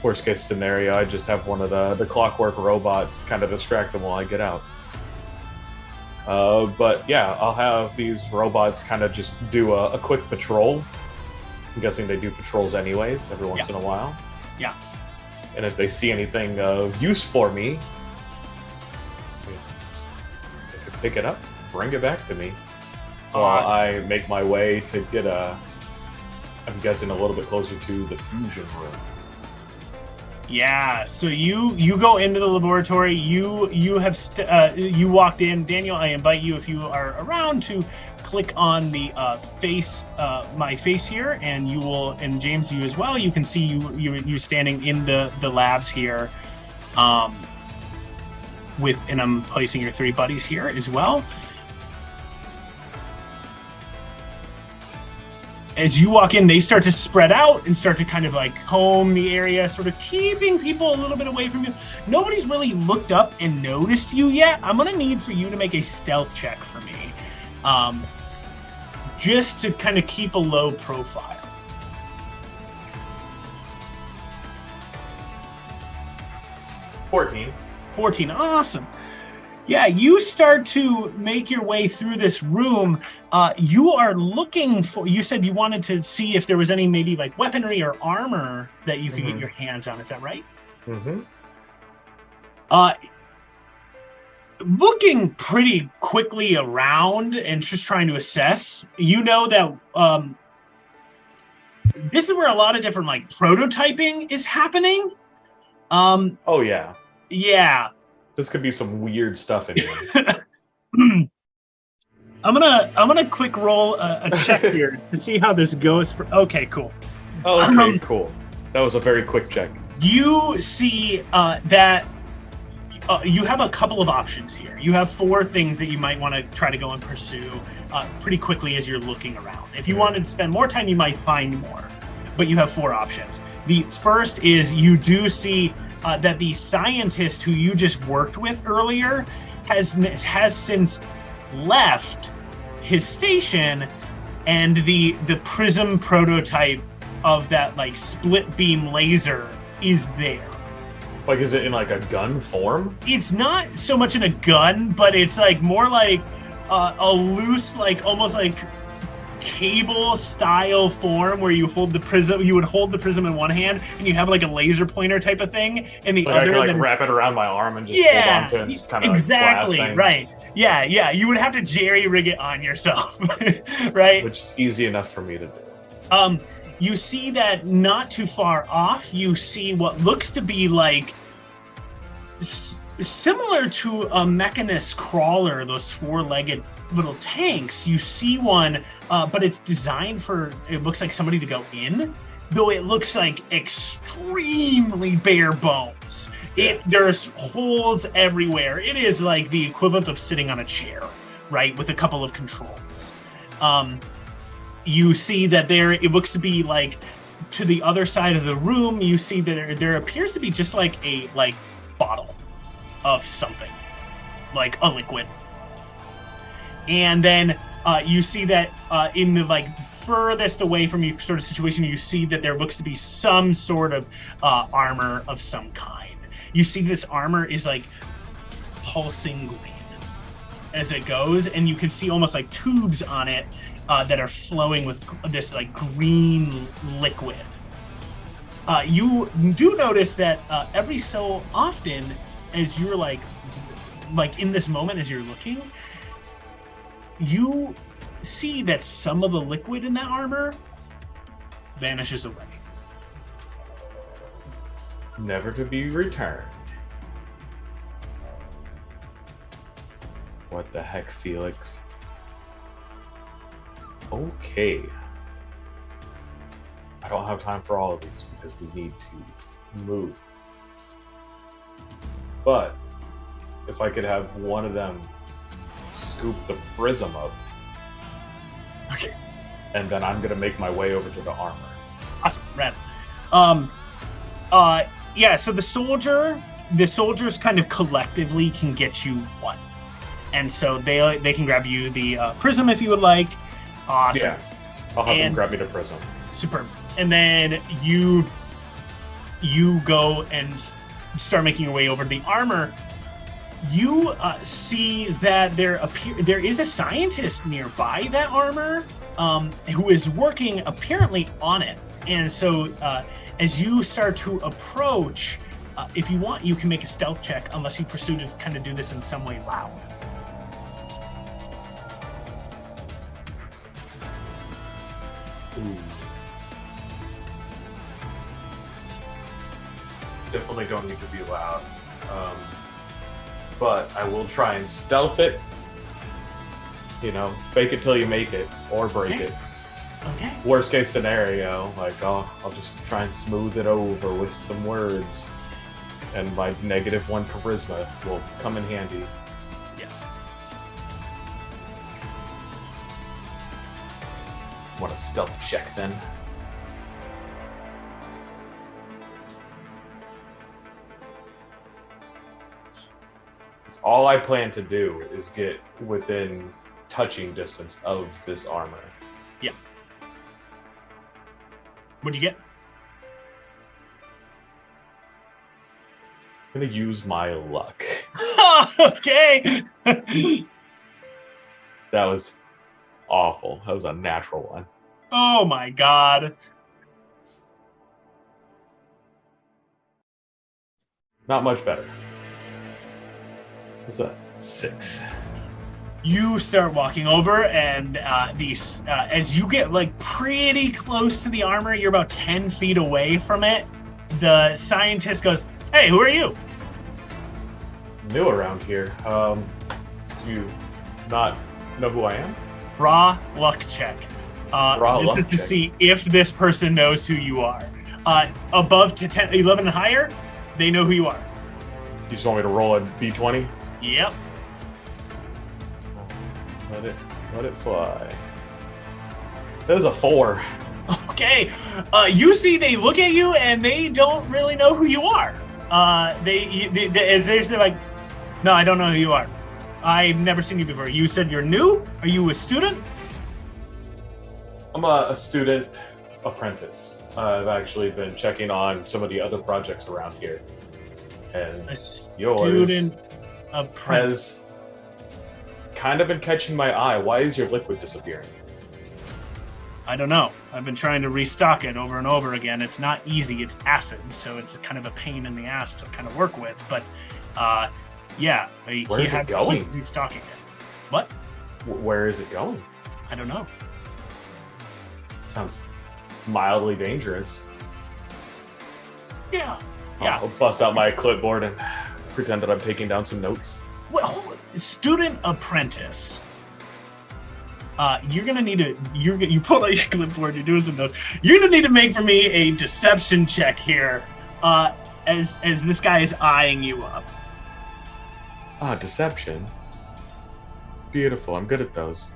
Worst case scenario, I just have one of the clockwork robots kind of distract them while I get out. But yeah, I'll have these robots kind of just do a quick patrol. I'm guessing they do patrols anyways, every once in a while. Yeah. And if they see anything of use for me, they could pick it up, bring it back to me. While I make my way to get I'm guessing a little bit closer to the fusion room. Yeah, so you go into the laboratory. You you walked in. Daniel, I invite you, if you are around, to click on the face, my face here, and you will, and James, you as well. You can see you standing in the labs here, and I'm placing your 3 buddies here as well. As you walk in, they start to spread out and start to kind of like comb the area, sort of keeping people a little bit away from you. Nobody's really looked up and noticed you yet. I'm going to need for you to make a stealth check for me, just to kind of keep a low profile. 14, awesome. Yeah, you start to make your way through this room. You are looking for, you said you wanted to see if there was any maybe like weaponry or armor that you could get your hands on. Is that right? Mm-hmm. Looking pretty quickly around and just trying to assess, that this is where a lot of different like prototyping is happening. Oh yeah. Yeah. This could be some weird stuff in here. I'm gonna quick roll a check here to see how this goes. Okay, cool. Oh, okay, cool. That was a very quick check. You see that You have a couple of options here. You have 4 things that you might want to try to go and pursue pretty quickly as you're looking around. If you wanted to spend more time, you might find more, but you have 4 options. The first is you do see that the scientist who you just worked with earlier has since left his station, and the prism prototype of that like split beam laser is there. Like, is it in like a gun form? It's not so much in a gun, but it's like more like a loose, like almost like cable style form where you hold the prism. You would hold the prism in one hand, and you have like a laser pointer type of thing, and the like other. I could like wrap it around my arm and just hold on to it. Kind of exactly like right. Yeah. You would have to jerry rig it on yourself, right? Which is easy enough for me to do. You see that not too far off, you see what looks to be like similar to a Mechanist crawler, those 4-legged little tanks. You see one, but it's designed for, it looks like somebody to go in, though it looks like extremely bare bones. There's holes everywhere. It is like the equivalent of sitting on a chair, right, with a couple of controls. You see that it looks to be like to the other side of the room. You see that there appears to be just like a bottle of something, like a liquid. And then you see that in the like furthest away from you sort of situation, you see that there looks to be some sort of armor of some kind. You see this armor is like pulsing green as it goes, and you can see almost like tubes on it that are flowing with this like green liquid. You do notice that every so often, as you're like in this moment, as you're looking, you see that some of the liquid in that armor vanishes away. Never to be returned. What the heck, Felix? Okay. I don't have time for all of these because we need to move. But if I could have one of them scoop the prism up. Okay. And then I'm gonna make my way over to the armor. Awesome, rad. Yeah, so the soldiers kind of collectively can get you one. And so they can grab you the prism if you would like. Awesome. Yeah. I'll have them grab me the prism. Superb. And then you go and start making your way over to the armor. You see that there is a scientist nearby that armor who is working apparently on it. And so as you start to approach, if you want, you can make a stealth check, unless you pursue to kind of do this in some way loud. Ooh. Definitely don't need to be loud. But I will try and stealth it. You know, fake it till you make it, or break it. Okay. Worst case scenario, like I'll just try and smooth it over with some words, and my -1 charisma will come in handy. Yeah. Want a stealth check then? All I plan to do is get within touching distance of this armor. Yeah. What do you get? I'm gonna use my luck. Okay. That was awful. That was a natural one. Oh my god. Not much better. It's a 6. You start walking over, and as you get like pretty close to the armor, you're about 10 feet away from it. The scientist goes, "Hey, who are you?" New around here. Do you not know who I am? Raw luck check. This is to check. see if this person knows who you are. Above to 10, 11 and higher, they know who you are. You just want me to roll a d20? Yep. Let it fly. That is a 4. Okay. You see, they look at you and they don't really know who you are. They're like, no, I don't know who you are. I've never seen you before. You said you're new? Are you a student? I'm a student apprentice. I've actually been checking on some of the other projects around here. And Student apprentice has kind of been catching my eye. Why is your liquid disappearing? I don't know. I've been trying to restock it over and over again. It's not easy. It's acid, so it's kind of a pain in the ass to kind of work with. But, yeah. Where is it going? Restocking it. What? Where is it going? I don't know. Sounds mildly dangerous. Yeah. I'll bust out my clipboard and pretend that I'm taking down some notes. Well, student apprentice. You're gonna need to. You pull out your clipboard. You're doing some notes. You're gonna need to make for me a deception check here, as this guy is eyeing you up. Deception. Beautiful. I'm good at those.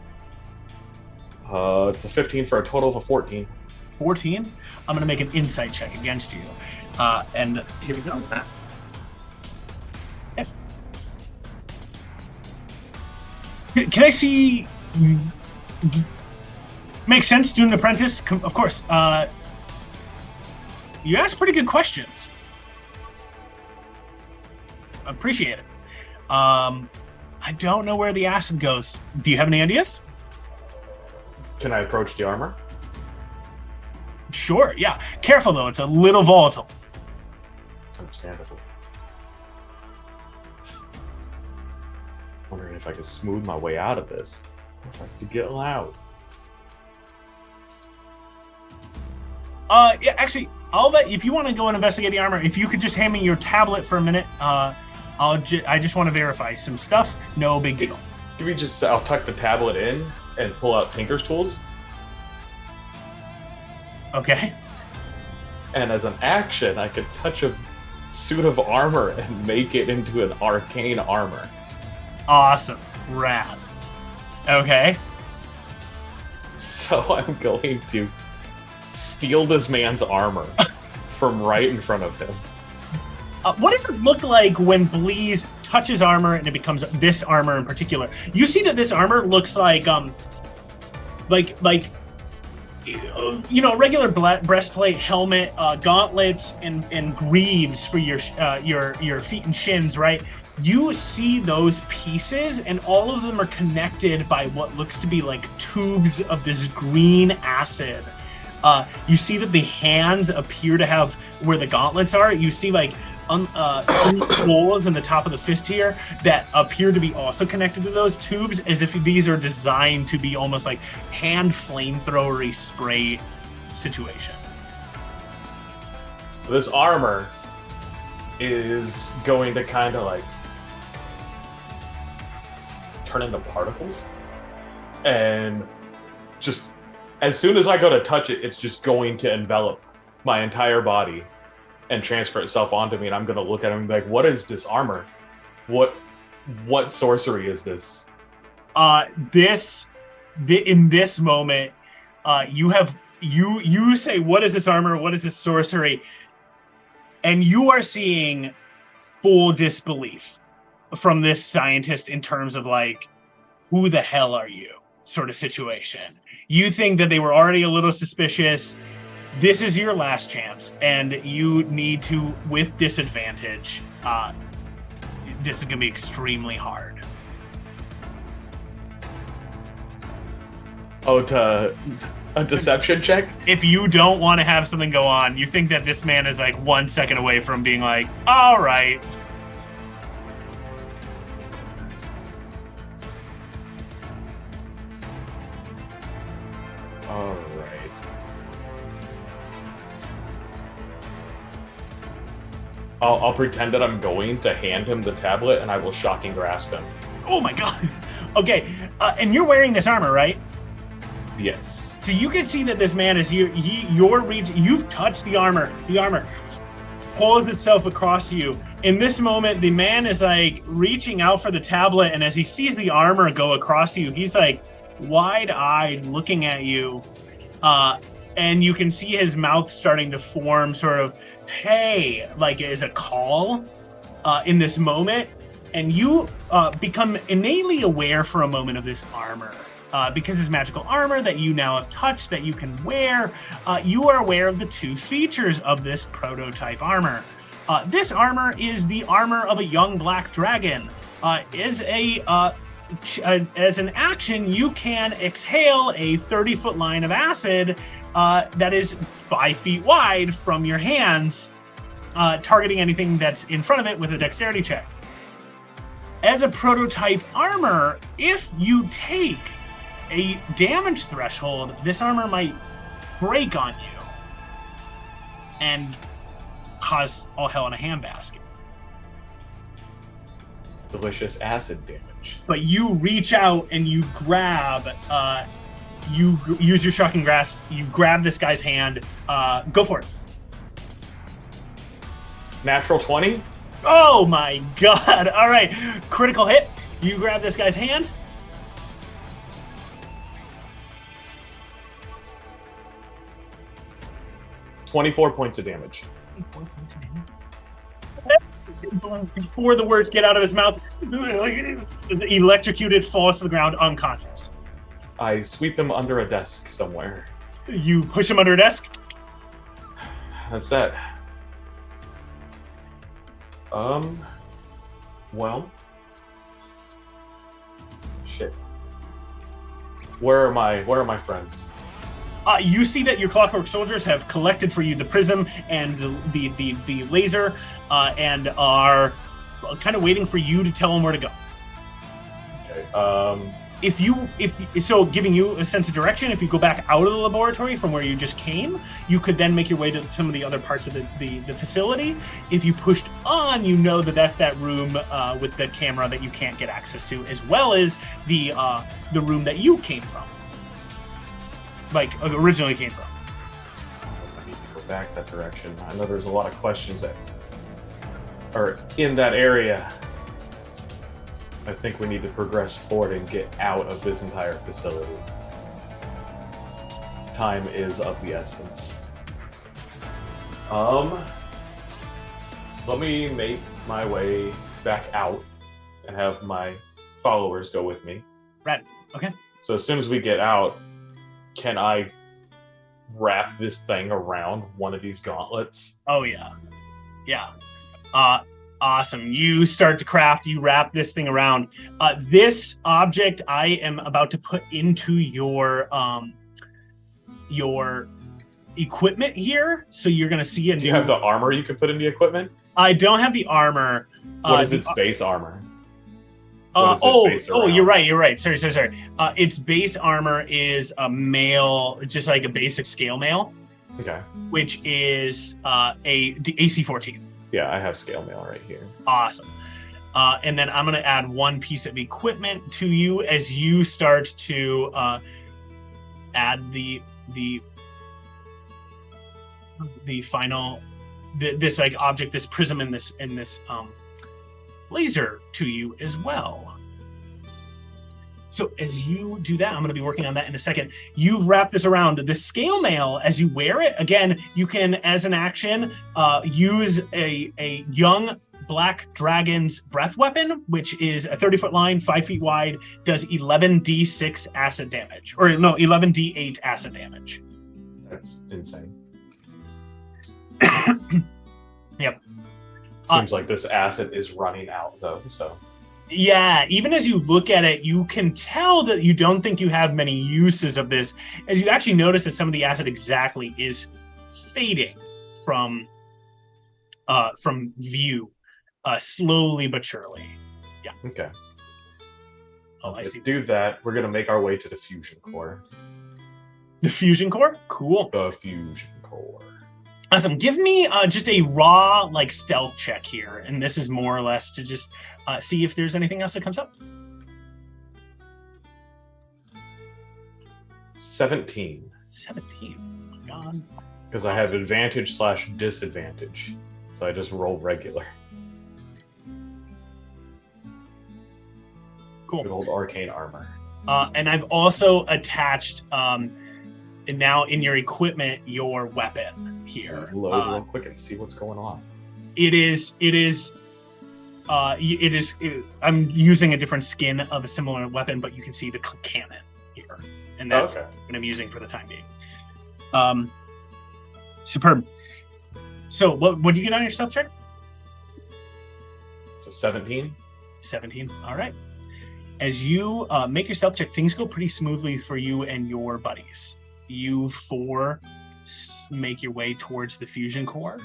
It's a 15 for a total of a 14. 14. I'm gonna make an insight check against you, and here we go. Yeah. Can I see? Makes sense, student apprentice. Of course. You ask pretty good questions. Appreciate it. I don't know where the acid goes. Do you have any ideas? Can I approach the armor? Sure, yeah. Careful, though. It's a little volatile. Understandable. Wondering if I can smooth my way out of this. If I could get loud. Yeah, actually, I'll bet if you want to go and investigate the armor, if you could just hand me your tablet for a minute, I just want to verify some stuff. No big deal. I'll tuck the tablet in and pull out Tinker's tools. Okay. And as an action, I could touch a suit of armor and make it into an arcane armor. Awesome. Rad. Okay. So I'm going to steal this man's armor from right in front of him. What does it look like when Bleez touches armor and it becomes this armor in particular? You see that this armor looks like regular breastplate, helmet, gauntlets, and greaves for your feet and shins, right? You see those pieces, and all of them are connected by what looks to be like tubes of this green acid. You see that the hands appear to have where the gauntlets are. You see like holes in the top of the fist here that appear to be also connected to those tubes, as if these are designed to be almost like hand flamethrowery spray situation. This armor is going to kind of like turn into particles, and just as soon as I go to touch it, it's just going to envelop my entire body and transfer itself onto me, and I'm going to look at him and be like, what is this armor? What sorcery is this? In this moment, you say, what is this armor? What is this sorcery? And you are seeing full disbelief from this scientist in terms of like, who the hell are you sort of situation. You think that they were already a little suspicious. This is your last chance, and you need to, with disadvantage, this is going to be extremely hard. Oh, to a deception check? If you don't want to have something go on, you think that this man is like 1 second away from being like, all right. All right. I'll pretend that I'm going to hand him the tablet, and I will shocking grasp him. Oh my god. Okay, and you're wearing this armor, right? Yes. So you can see that this man is you've touched the armor. The armor pulls itself across you, In this moment, the man is like reaching out for the tablet, and as he sees the armor go across you, he's like wide-eyed looking at you, and you can see his mouth starting to form sort of, hey, like as a call in this moment, and you become innately aware for a moment of this armor. Because it's magical armor that you now have touched, that you can wear, you are aware of the two features of this prototype armor. This armor is the armor of a young black dragon. As an action, you can exhale a 30-foot line of acid that is 5 feet wide from your hands, targeting anything that's in front of it with a dexterity check. As a prototype armor, if you take a damage threshold, this armor might break on you and cause all hell in a handbasket. Delicious acid damage. But you reach out and you grab, you use your shocking grasp, you grab this guy's hand, go for it. Natural 20? Oh my god. All right. Critical hit. You grab this guy's hand. $24 points of damage. Before the words get out of his mouth, electrocuted, falls to the ground unconscious. I sweep him under a desk somewhere. You push him under a desk? That's that. Well. Shit. Where are my friends? You see that your Clockwork Soldiers have collected for you the prism and the laser, and are kind of waiting for you to tell them where to go. Okay. So giving you a sense of direction, if you go back out of the laboratory from where you just came, you could then make your way to some of the other parts of the facility. If you pushed on, you know that's that room with the camera that you can't get access to, as well as the room that you came from. Like, originally came from. I need to go back that direction. I know there's a lot of questions that are in that area. I think we need to progress forward and get out of this entire facility. Time is of the essence. Let me make my way back out and have my followers go with me. Right. Okay. So as soon as we get out, can I wrap this thing around one of these gauntlets? Oh, yeah. Yeah. Awesome. You start to craft, you wrap this thing around. This object I am about to put into your equipment here. So you're going to see a new... Do you have the armor you can put in the equipment? I don't have the armor. What is its base armor? You're right. Sorry. Its base armor is a mail, just like a basic scale mail. Okay. Which is a AC 14. Yeah, I have scale mail right here. Awesome. And then I'm going to add one piece of equipment to you as you start to add the final this like object, this prism, and this laser to you as well. So as you do that, I'm going to be working on that in a second. You've wrapped this around. The scale mail, as you wear it, again, you can, as an action, use a young black dragon's breath weapon, which is a 30-foot line, 5 feet wide, does 11d6 acid damage. Or no, 11d8 acid damage. That's insane. Yep. Seems like this acid is running out, though, so... Yeah, even as you look at it, you can tell that you don't think you have many uses of this, as you actually notice that some of the acid exactly is fading from view, slowly but surely. Yeah. Okay. Oh, I see. To do that, we're going to make our way to the fusion core. The fusion core? Cool. The fusion core. Awesome. Give me just a raw stealth check here, and this is more or less to just see if there's anything else that comes up. 17. 17. Oh my god. Because I have advantage/disadvantage, so I just roll regular. Cool. Good old arcane armor. And I've also attached, now in your equipment, your weapon here. Load real quick and see what's going on. I'm using a different skin of a similar weapon, but you can see the cannon here, and that's what I'm using for the time being. Superb. So, what do you get on your stealth check? So 17. 17. All right. As you make your stealth check, things go pretty smoothly for you and your buddies. You four make your way towards the fusion core.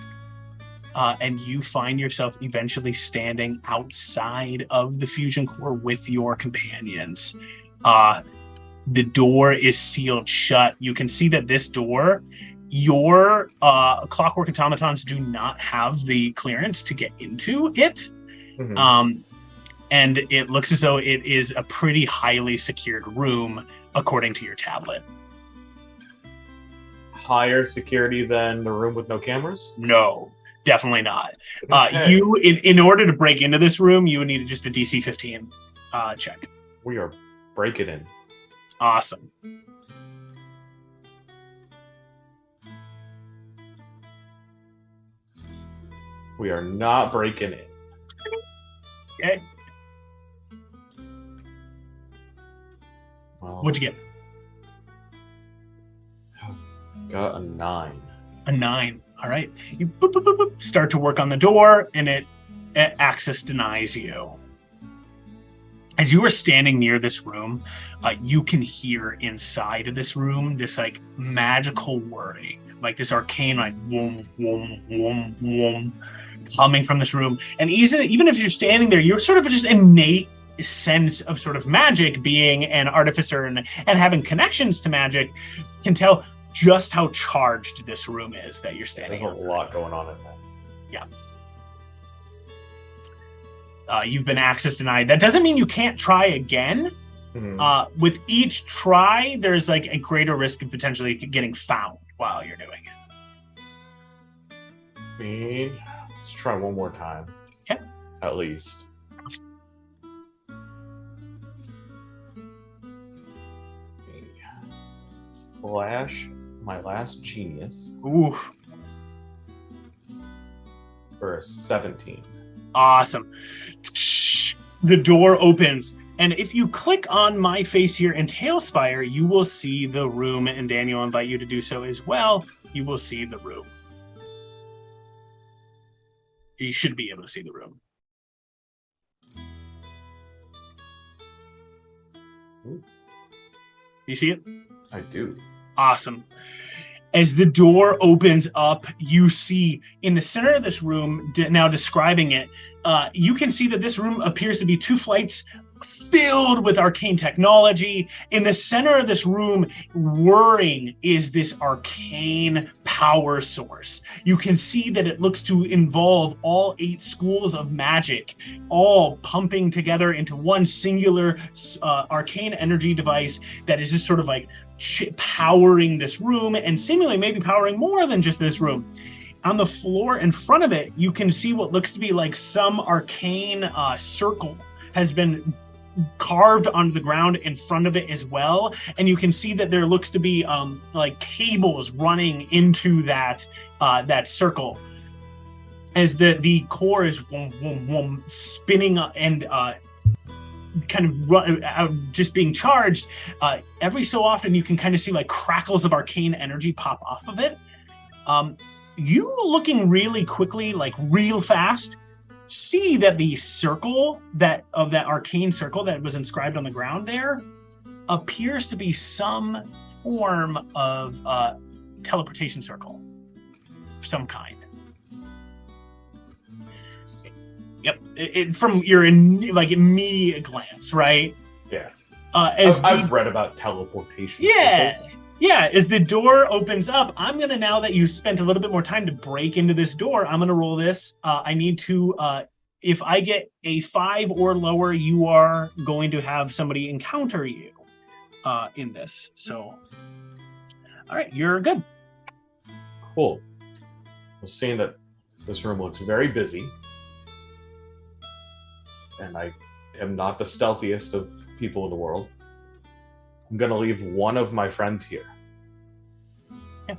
And you find yourself eventually standing outside of the fusion core with your companions. The door is sealed shut. You can see that this door, your clockwork automatons do not have the clearance to get into it. Mm-hmm. And it looks as though it is a pretty highly secured room, according to your tablet. Higher security than the room with no cameras? No. Definitely not. Okay. In order to break into this room, you would need just a DC 15 check. We are breaking in. Awesome. We are not breaking in. Okay. Well, what'd you get? Got a 9. A 9. All right. You boop, boop, boop, boop, start to work on the door, and it access denies you. As you are standing near this room, you can hear inside of this room this like magical wording, like this arcane like wom wom wom wom coming from this room. And even if you're standing there, you're sort of just innate sense of sort of magic, being an artificer and having connections to magic, can tell just how charged this room is that you're standing in. There's a lot going on in Yeah. there. You've been access denied. That doesn't mean you can't try again. Mm-hmm. With each try, there's like a greater risk of potentially getting found while you're doing it. Let's try one more time. Okay. At least. Flash my last genius. Oof. For a 17. Awesome. The door opens, and if you click on my face here in Tailspire, you will see the room, and Daniel, invite you to do so as well. You will see the room. You should be able to see the room. Ooh. You see it? I do. Awesome. As the door opens up, you see in the center of this room, now describing it, you can see that this room appears to be 2 flights filled with arcane technology. In the center of this room, whirring is this arcane power source. You can see that it looks to involve all 8 schools of magic, all pumping together into one singular arcane energy device that is just sort of like powering this room, and seemingly maybe powering more than just this room. On the floor in front of it, you can see what looks to be like some arcane circle has been carved onto the ground in front of it as well, and you can see that there looks to be like cables running into that circle as the core is spinning and kind of just being charged. Every so often you can kind of see like crackles of arcane energy pop off of it. You looking really quickly, like real fast, see that the circle of that arcane circle that was inscribed on the ground there appears to be some form of teleportation circle of some kind. Yep, from your immediate glance, right? Yeah. I've read about teleportation. Yeah, circles. Yeah. As the door opens up, I'm gonna, now that you spent a little bit more time to break into this door, I'm gonna roll this. I need to. If I get a 5 or lower, you are going to have somebody encounter you in this. So, all right, you're good. Cool. Well, seeing that this room looks very busy, and I am not the stealthiest of people in the world. I'm going to leave one of my friends here. Yeah.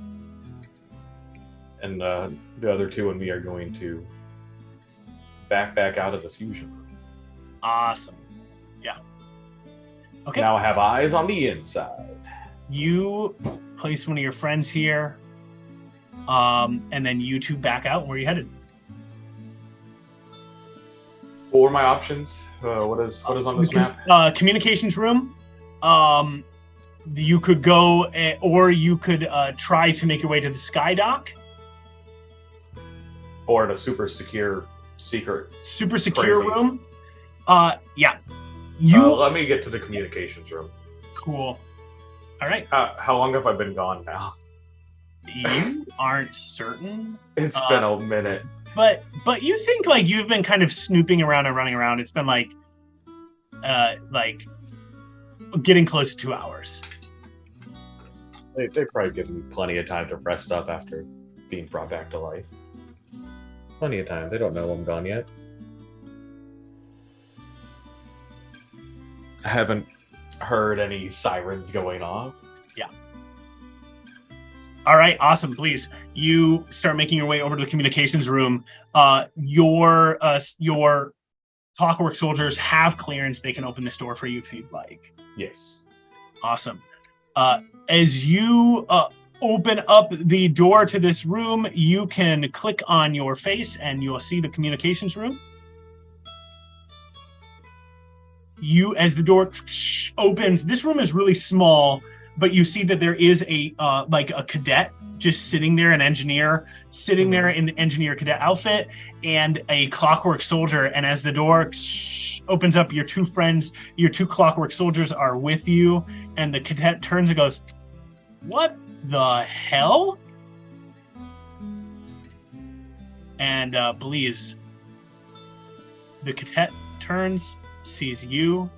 And the other two and me are going to back out of the fusion room. Awesome. Yeah. Okay. Now I have eyes on the inside. You place one of your friends here, and then you two back out. Where are you headed? What were my options? What is on this map? Communications room. You could go, or you could try to make your way to the sky dock. Or in a super secure secret. Super secure Crazy. room. Yeah. You Let me get to the communications room. cool. All right. How long have I been gone now? You aren't certain. It's been a minute. But you think like you've been kind of snooping around and running around. It's been like getting close to 2 hours. They probably give me plenty of time to rest up after being brought back to life. Plenty of time. They don't know I'm gone yet. I haven't heard any sirens going off. Yeah. All right, awesome. Please, you start making your way over to the communications room. Your clockwork soldiers have clearance. They can open this door for you if you'd like. Yes. Awesome. As you open up the door to this room, you can click on your face and you'll see the communications room. As the door opens, this room is really small, but you see that there is a cadet just sitting there, an engineer sitting there in engineer cadet outfit, and a clockwork soldier. And as the door opens up, your two friends, your two clockwork soldiers are with you, and the cadet turns and goes, "What the hell?" And Bleez, the cadet turns, sees you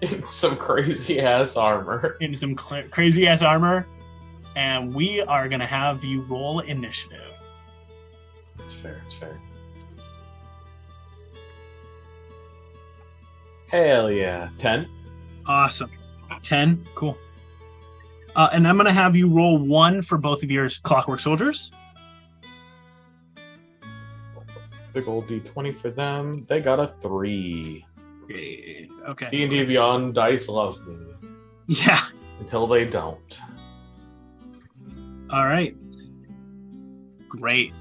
In some crazy ass armor. in some crazy ass armor, and we are gonna have you roll initiative. It's fair. Hell yeah. 10? Awesome. 10, cool. And I'm gonna have you roll 1 for both of your clockwork soldiers. Big old D20 for them. They got a 3. Okay. D&D Beyond dice love me. Yeah. Until they don't. All right. Great.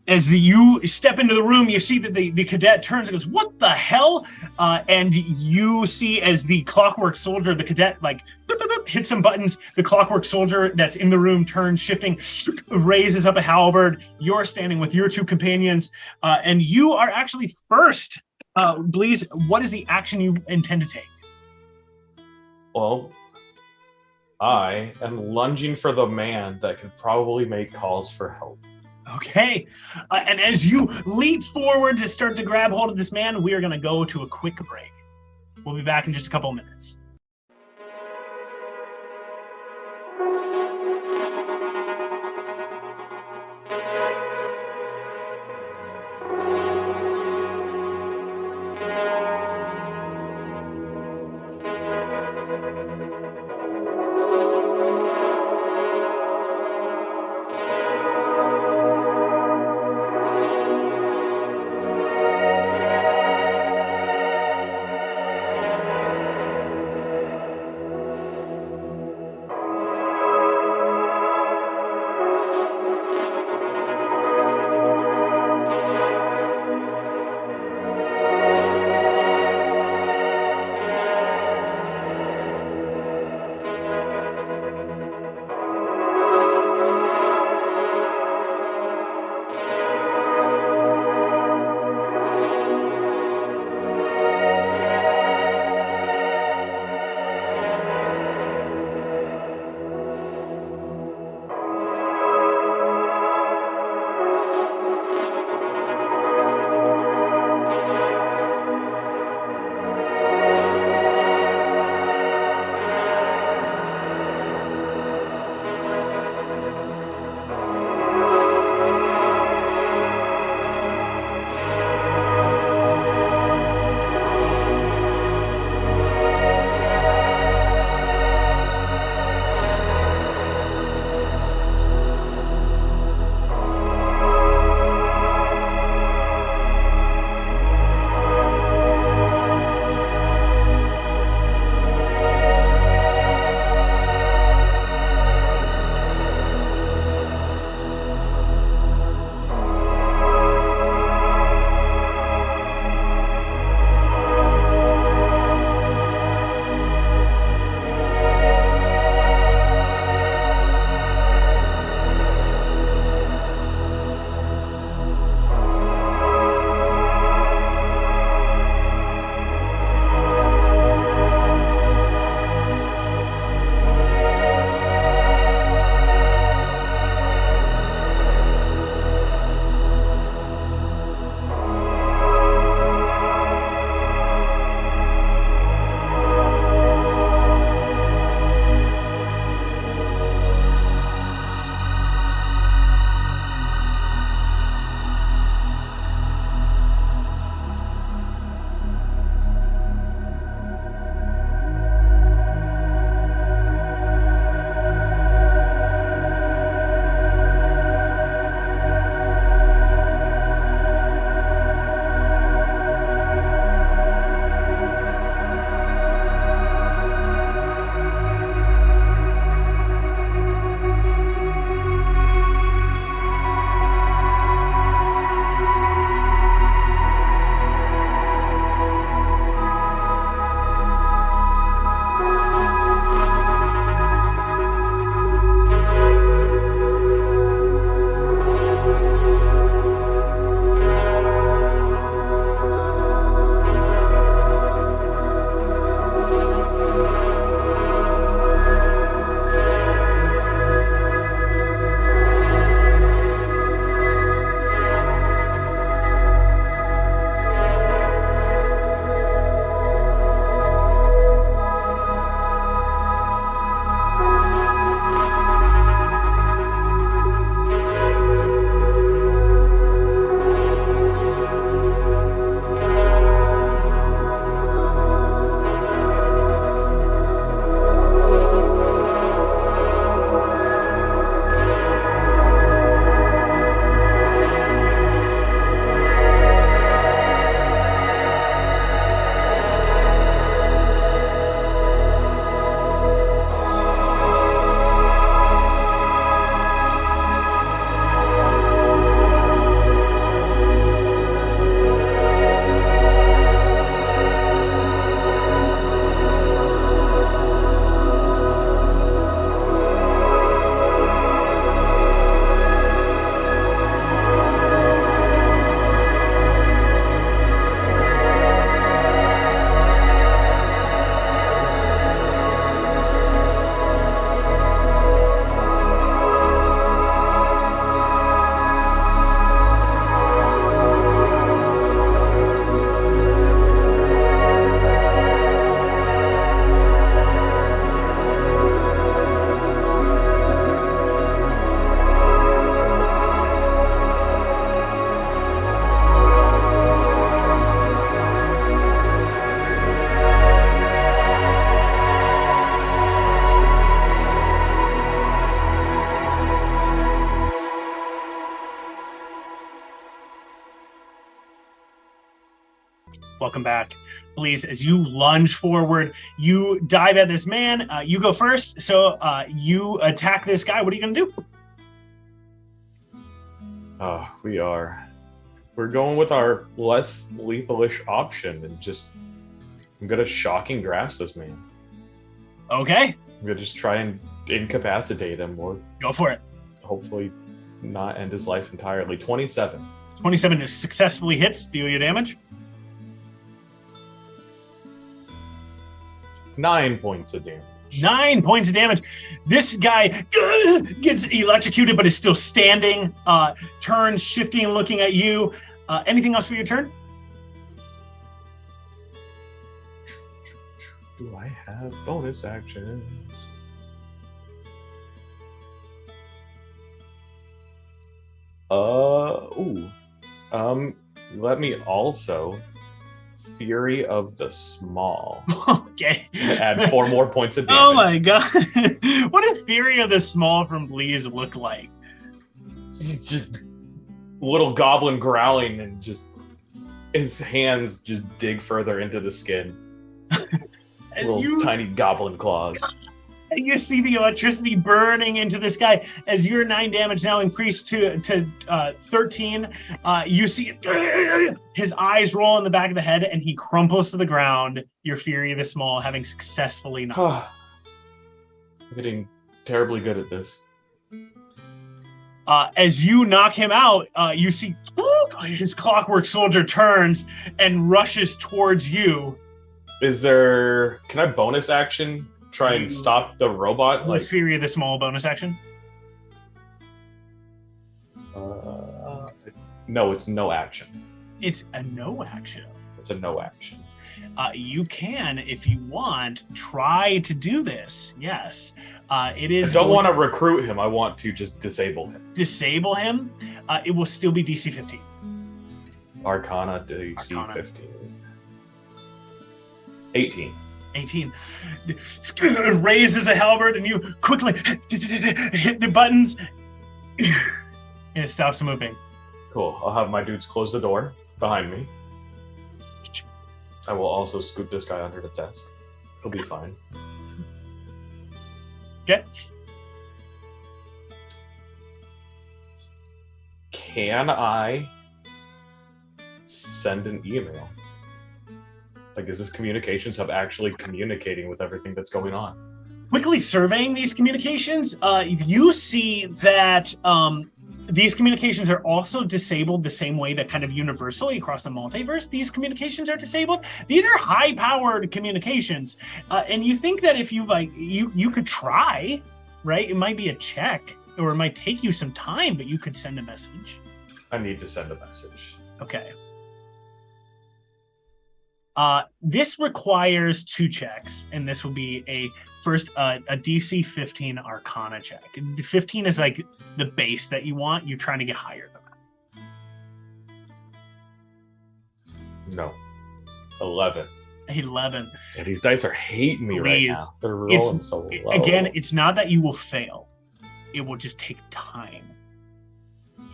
As you step into the room, you see that the cadet turns and goes, "What the hell?" And you see as the clockwork soldier, the cadet, like, boop, boop, boop, hits some buttons. The clockwork soldier that's in the room turns, shifting, raises up a halberd. You're standing with your two companions, and you are actually first. Bleez, what is the action you intend to take? Well, I am lunging for the man that could probably make calls for help. Okay. And as you leap forward to start to grab hold of this man, we are going to go to a quick break. We'll be back in just a couple of minutes. Welcome back. Please, as you lunge forward, you dive at this man. You go first, so you attack this guy. What are you going to do? We're going with our less lethalish option and I'm going to shocking grasp this man. Okay. I'm going to just try and incapacitate him or go for it. Hopefully not end his life entirely. 27. 27 successfully hits. Deal your damage. 9 points of damage. 9 points of damage. This guy gets electrocuted, but is still standing, turns, shifting, and looking at you. Anything else for your turn? Do I have bonus actions? Let me also Fury of the Small. Okay. Add 4 more points of damage. Oh my god. What does Fury of the Small from Bleez look like? It's just little goblin growling and just his hands just dig further into the skin. Little tiny goblin claws. You see the electricity burning into this guy as your 9 damage now increased to 13. You see his eyes roll in the back of the head and he crumples to the ground. Your Fury of the Small having successfully knocked. I'm getting terribly good at this. As you knock him out, you see his clockwork soldier turns and rushes towards you. Can I bonus action try and stop the robot? What's Fury of the Small bonus action? No, it's no action. It's a no action. It's a no action. You can, if you want, try to do this. Yes. It is. I don't want to recruit him. I want to just disable him. Disable him? It will still be DC 15. Arcana DC 15. 18. 18. Raises a halberd and you quickly hit the buttons and it stops moving. Cool. I'll have my dudes close the door behind me. I will also scoop this guy under the desk. He'll be fine. Okay. Can I send an email? Like, is this communications hub actually communicating with everything that's going on? Quickly surveying these communications, you see that these communications are also disabled the same way that kind of universally across the multiverse, these communications are disabled. These are high-powered communications. And you think that if you could try, right? It might be a check, or it might take you some time, but you could send a message. I need to send a message. Okay. This requires 2 checks, and this will be a DC 15 Arcana check. 15 is like the base that you want. You're trying to get higher than that. No. 11. 11. Yeah, these dice are hating me right now. They're rolling so low. Again, it's not that you will fail. It will just take time.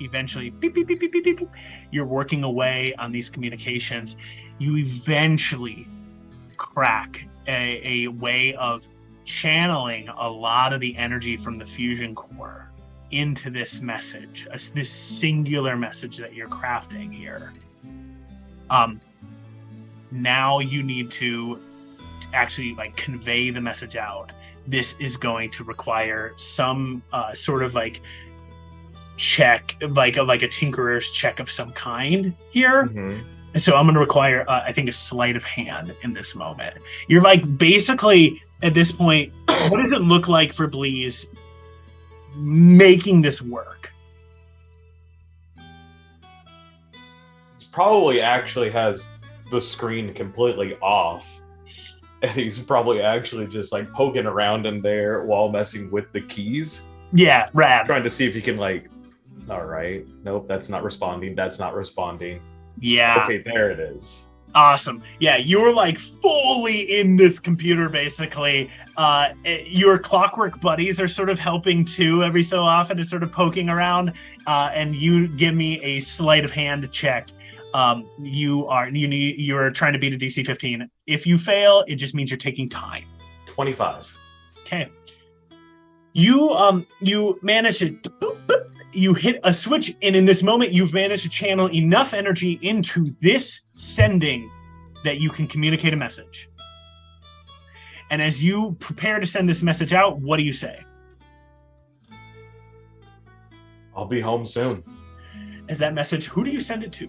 Eventually, beep, beep, beep, beep, beep, beep. You're working away on these communications. You eventually crack a way of channeling a lot of the energy from the fusion core into this message, this singular message that you're crafting here. Now you need to actually convey the message out. This is going to require some sort of check, like a tinkerer's check of some kind here. Mm-hmm. So I'm going to require, I think, a sleight of hand in this moment. You're basically at this point, what does it look like for Bleez making this work? He probably actually has the screen completely off. And he's probably actually just poking around in there while messing with the keys. Yeah, rad. Trying to see if he can all right. Nope, that's not responding. That's not responding. Yeah. Okay, there it is. Awesome. Yeah, you're like fully in this computer basically. Your clockwork buddies are sort of helping too every so often and sort of poking around. And you give me a sleight of hand check. You're trying to beat a DC 15. If you fail, it just means you're taking time. 25. Okay. You manage to you hit a switch, and in this moment, you've managed to channel enough energy into this sending that you can communicate a message. And as you prepare to send this message out, what do you say? I'll be home soon. As that message, who do you send it to?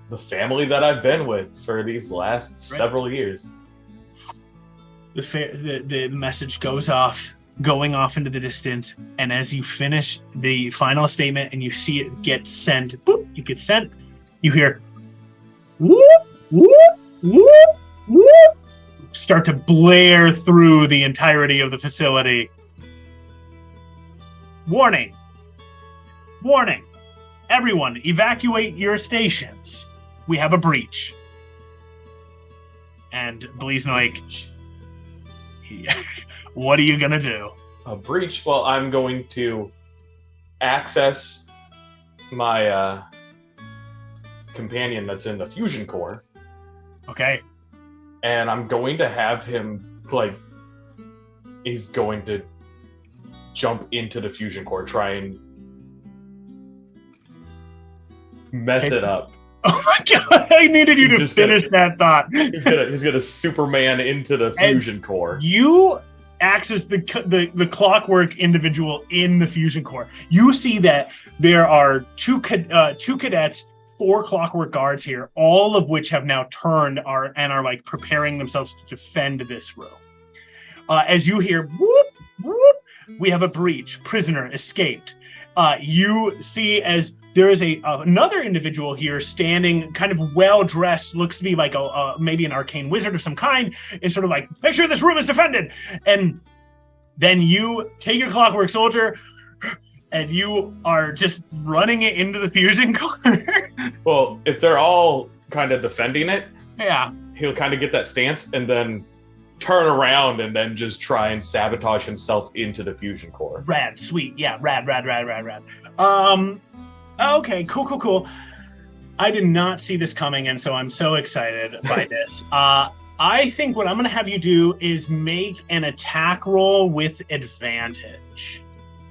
The family that I've been with for these last several years. The message goes off, going off into the distance, and as you finish the final statement and you see it get sent, boop, it gets sent, you hear whoop, whoop, whoop, whoop, start to blare through the entirety of the facility. Warning. Warning. Everyone, evacuate your stations. We have a breach. And Bleeznoik, what are you going to do? A breach? Well, I'm going to access my companion that's in the fusion core. Okay. And I'm going to have him, he's going to jump into the fusion core, try and mess it up. Oh my god, I needed you to finish that thought. He's gonna Superman into the fusion core. You access the clockwork individual in the fusion core. You see that there are two cadets, 4 clockwork guards here, all of which have now turned and are like preparing themselves to defend this room. As you hear whoop whoop, we have a breach. Prisoner escaped. You see as there is another individual here standing kind of well-dressed, looks to be like maybe an arcane wizard of some kind, is sort of like, make sure this room is defended. And then you take your clockwork soldier and you are just running it into the fusion core. Well, if they're all kind of defending it, yeah, he'll kind of get that stance and then turn around and then just try and sabotage himself into the fusion core. Rad, sweet. Yeah, rad. Okay, cool. I did not see this coming, and so I'm so excited by this. I think what I'm going to have you do is make an attack roll with advantage.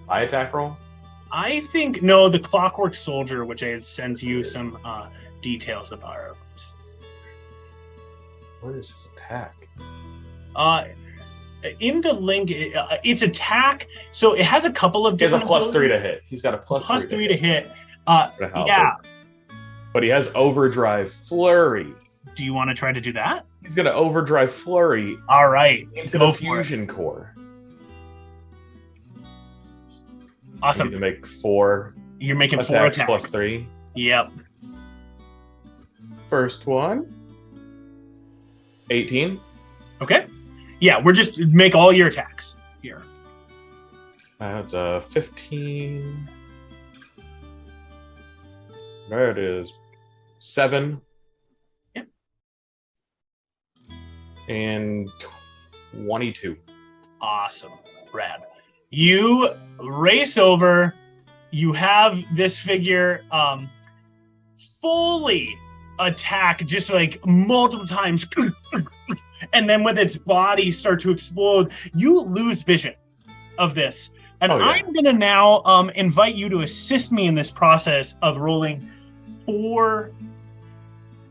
My attack roll? I think, no, the clockwork soldier, which I had sent you some details about. What is his attack? In the link, it's attack, so it has a couple of different... He has a +3 to hit. He's got a plus 3 to hit. Yeah. But he has overdrive flurry. Do you want to try to do that? He's going to overdrive flurry. All right. Into the fusion core. Awesome. You need to make 4. You're making 4 attacks. +3. Yep. First one. 18. Okay. Yeah, we're just make all your attacks here. That's a 15. There it is. 7. Yep. And 22. Awesome. Rad. You race over. You have this figure fully attack just like multiple times. And then with its body start to explode, you lose vision of this. And I'm going to now invite you to assist me in this process of rolling 4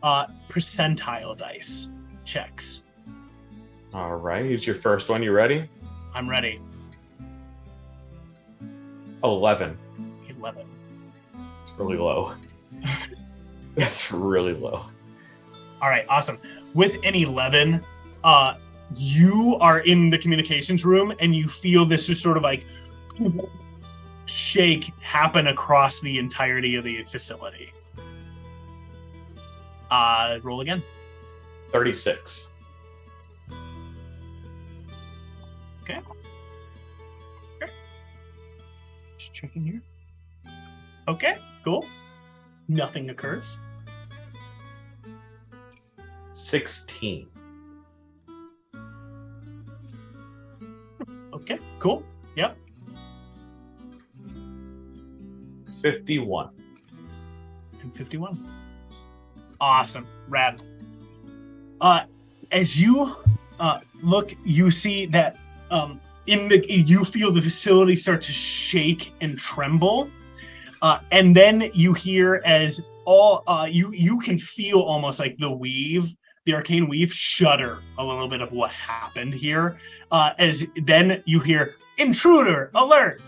percentile dice checks. All right. Here's your first one. You ready? I'm ready. 11. 11. It's really low. It's really low. All right. Awesome. With an 11, you are in the communications room and you feel this just sort of like shake happen across the entirety of the facility. Roll again. 36. Okay. Just checking here. Okay, cool. Nothing occurs. 16. Okay, cool. Yep. 51. And 51. Awesome. Rad. As you look, you see that you feel the facility start to shake and tremble. And then you hear as you can feel almost like the arcane weave shudder a little bit of what happened here. As then you hear intruder alert,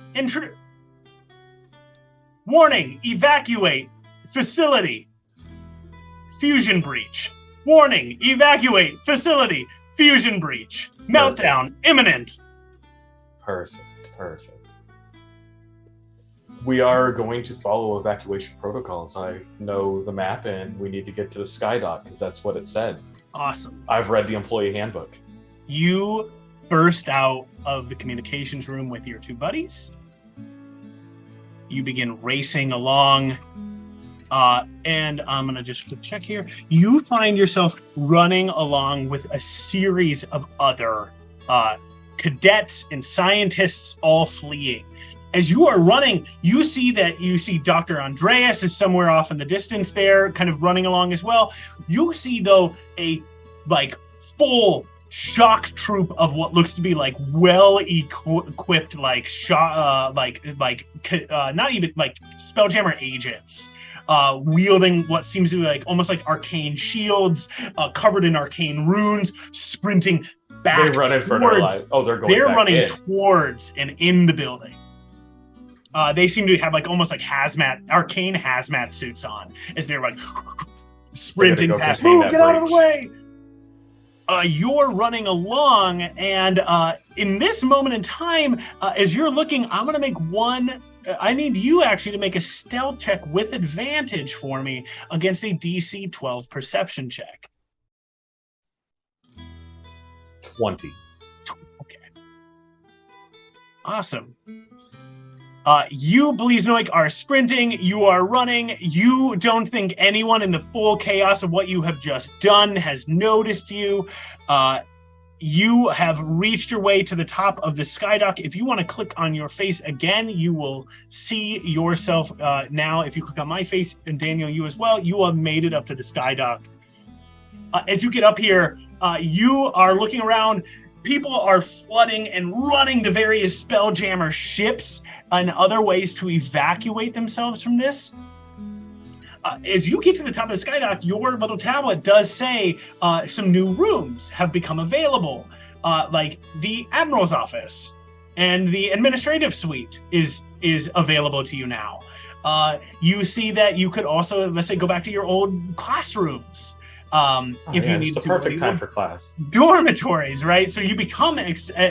warning, evacuate facility, fusion breach. Warning, evacuate facility, fusion breach, meltdown imminent. Perfect. We are going to follow evacuation protocols. I know the map, and we need to get to the skydock because that's what it said. Awesome. I've read the employee handbook. You burst out of the communications room with your two buddies. You begin racing along, and I'm going to just quick check here. You find yourself running along with a series of other cadets and scientists all fleeing. As you are running, you see Dr. Andreas is somewhere off in the distance there, kind of running along as well. You see, though, a full shock troop of what looks to be well equipped not even Spelljammer agents, wielding what seems to be almost like arcane shields, covered in arcane runes, sprinting back. They run in for their life. Oh, they're running towards and in the building. They seem to have almost arcane hazmat suits on as they're sprinting past. Move, get out of the way! You're running along, and in this moment in time, as you're looking, I'm going to make one. I need you actually to make a stealth check with advantage for me against a DC 12 perception check. 20. Okay. Awesome. You, Bleeznoik, are sprinting. You are running. You don't think anyone in the full chaos of what you have just done has noticed you. You have reached your way to the top of the skydock. If you want to click on your face again, you will see yourself now. If you click on my face, and Daniel, you as well, you have made it up to the skydock. As you get up here, you are looking around. People are flooding and running to various Spelljammer ships and other ways to evacuate themselves from this. As you get to the top of the skydock, your little tablet does say some new rooms have become available, like the Admiral's office and the administrative suite is available to you now. You see that you could also, let's say, go back to your old classrooms. If you need it's the perfect time for class. Dormitories, right? So you become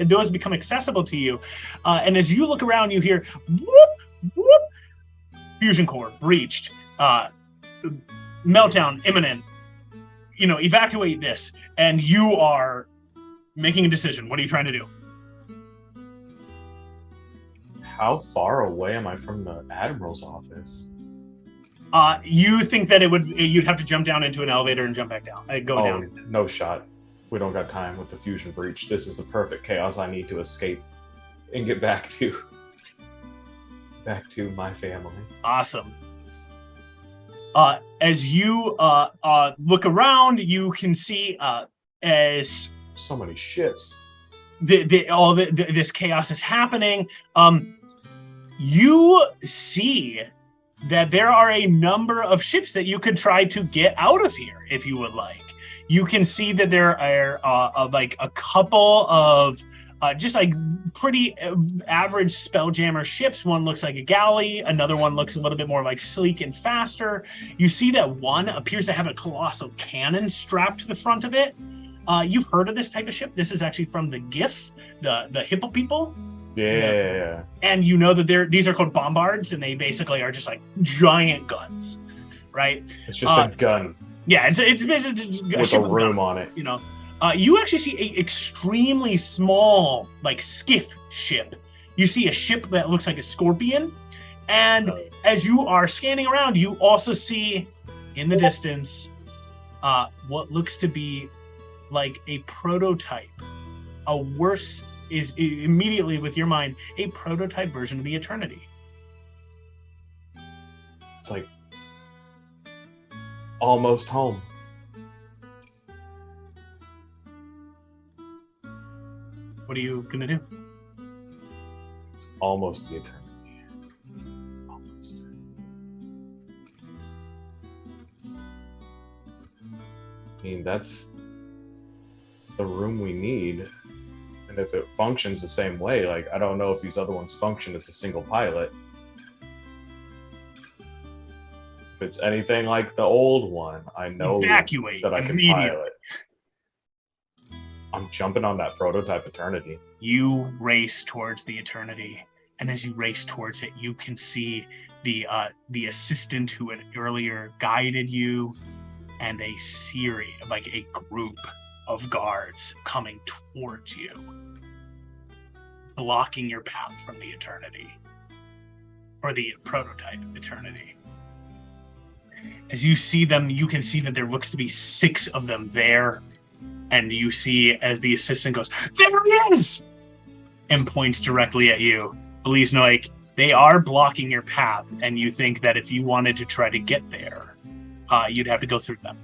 those become accessible to you, and as you look around, you hear whoop whoop, fusion core breached, meltdown imminent. Evacuate this, and you are making a decision. What are you trying to do? How far away am I from the Admiral's office? You think that you'd have to jump down into an elevator and jump back down. Go down. No shot. We don't got time with the fusion breach. This is the perfect chaos I need to escape and get back to my family. Awesome. As you look around, you can see as so many ships. This chaos is happening. You see that there are a number of ships that you could try to get out of here if you would like. You can see that there are a couple of just pretty average Spelljammer ships. One looks like a galley. Another one looks a little bit more sleek and faster. You see that one appears to have a colossal cannon strapped to the front of it. You've heard of this type of ship. This is actually from the GIF, the Hippo people. Yeah. And you know that these are called bombards, and they basically are just giant guns, right? It's just a gun. Yeah, it's basically with a room on it. You actually see a extremely small skiff ship. You see a ship that looks like a scorpion, and as you are scanning around, you also see in the distance what looks to be like a prototype, a worse is immediately with your mind a prototype version of the Eternity. It's like almost home. What are you gonna do? Almost the Eternity. Almost. I mean, that's the room we need. And if it functions the same way, like, I don't know if these other ones function as a single pilot. If it's anything like the old one, I know Evacuate that I can pilot. I'm jumping on that prototype Eternity. You race towards the Eternity, and as you race towards it, you can see the assistant who had earlier guided you, and a series, like a group of guards coming towards you, blocking your path from the Eternity, or the prototype Eternity. As you see them, you can see that there looks to be 6 of them there, and you see as the assistant goes, "There he is!" and points directly at you. Bleeznoik, they are blocking your path, and you think that if you wanted to try to get there, you'd have to go through them.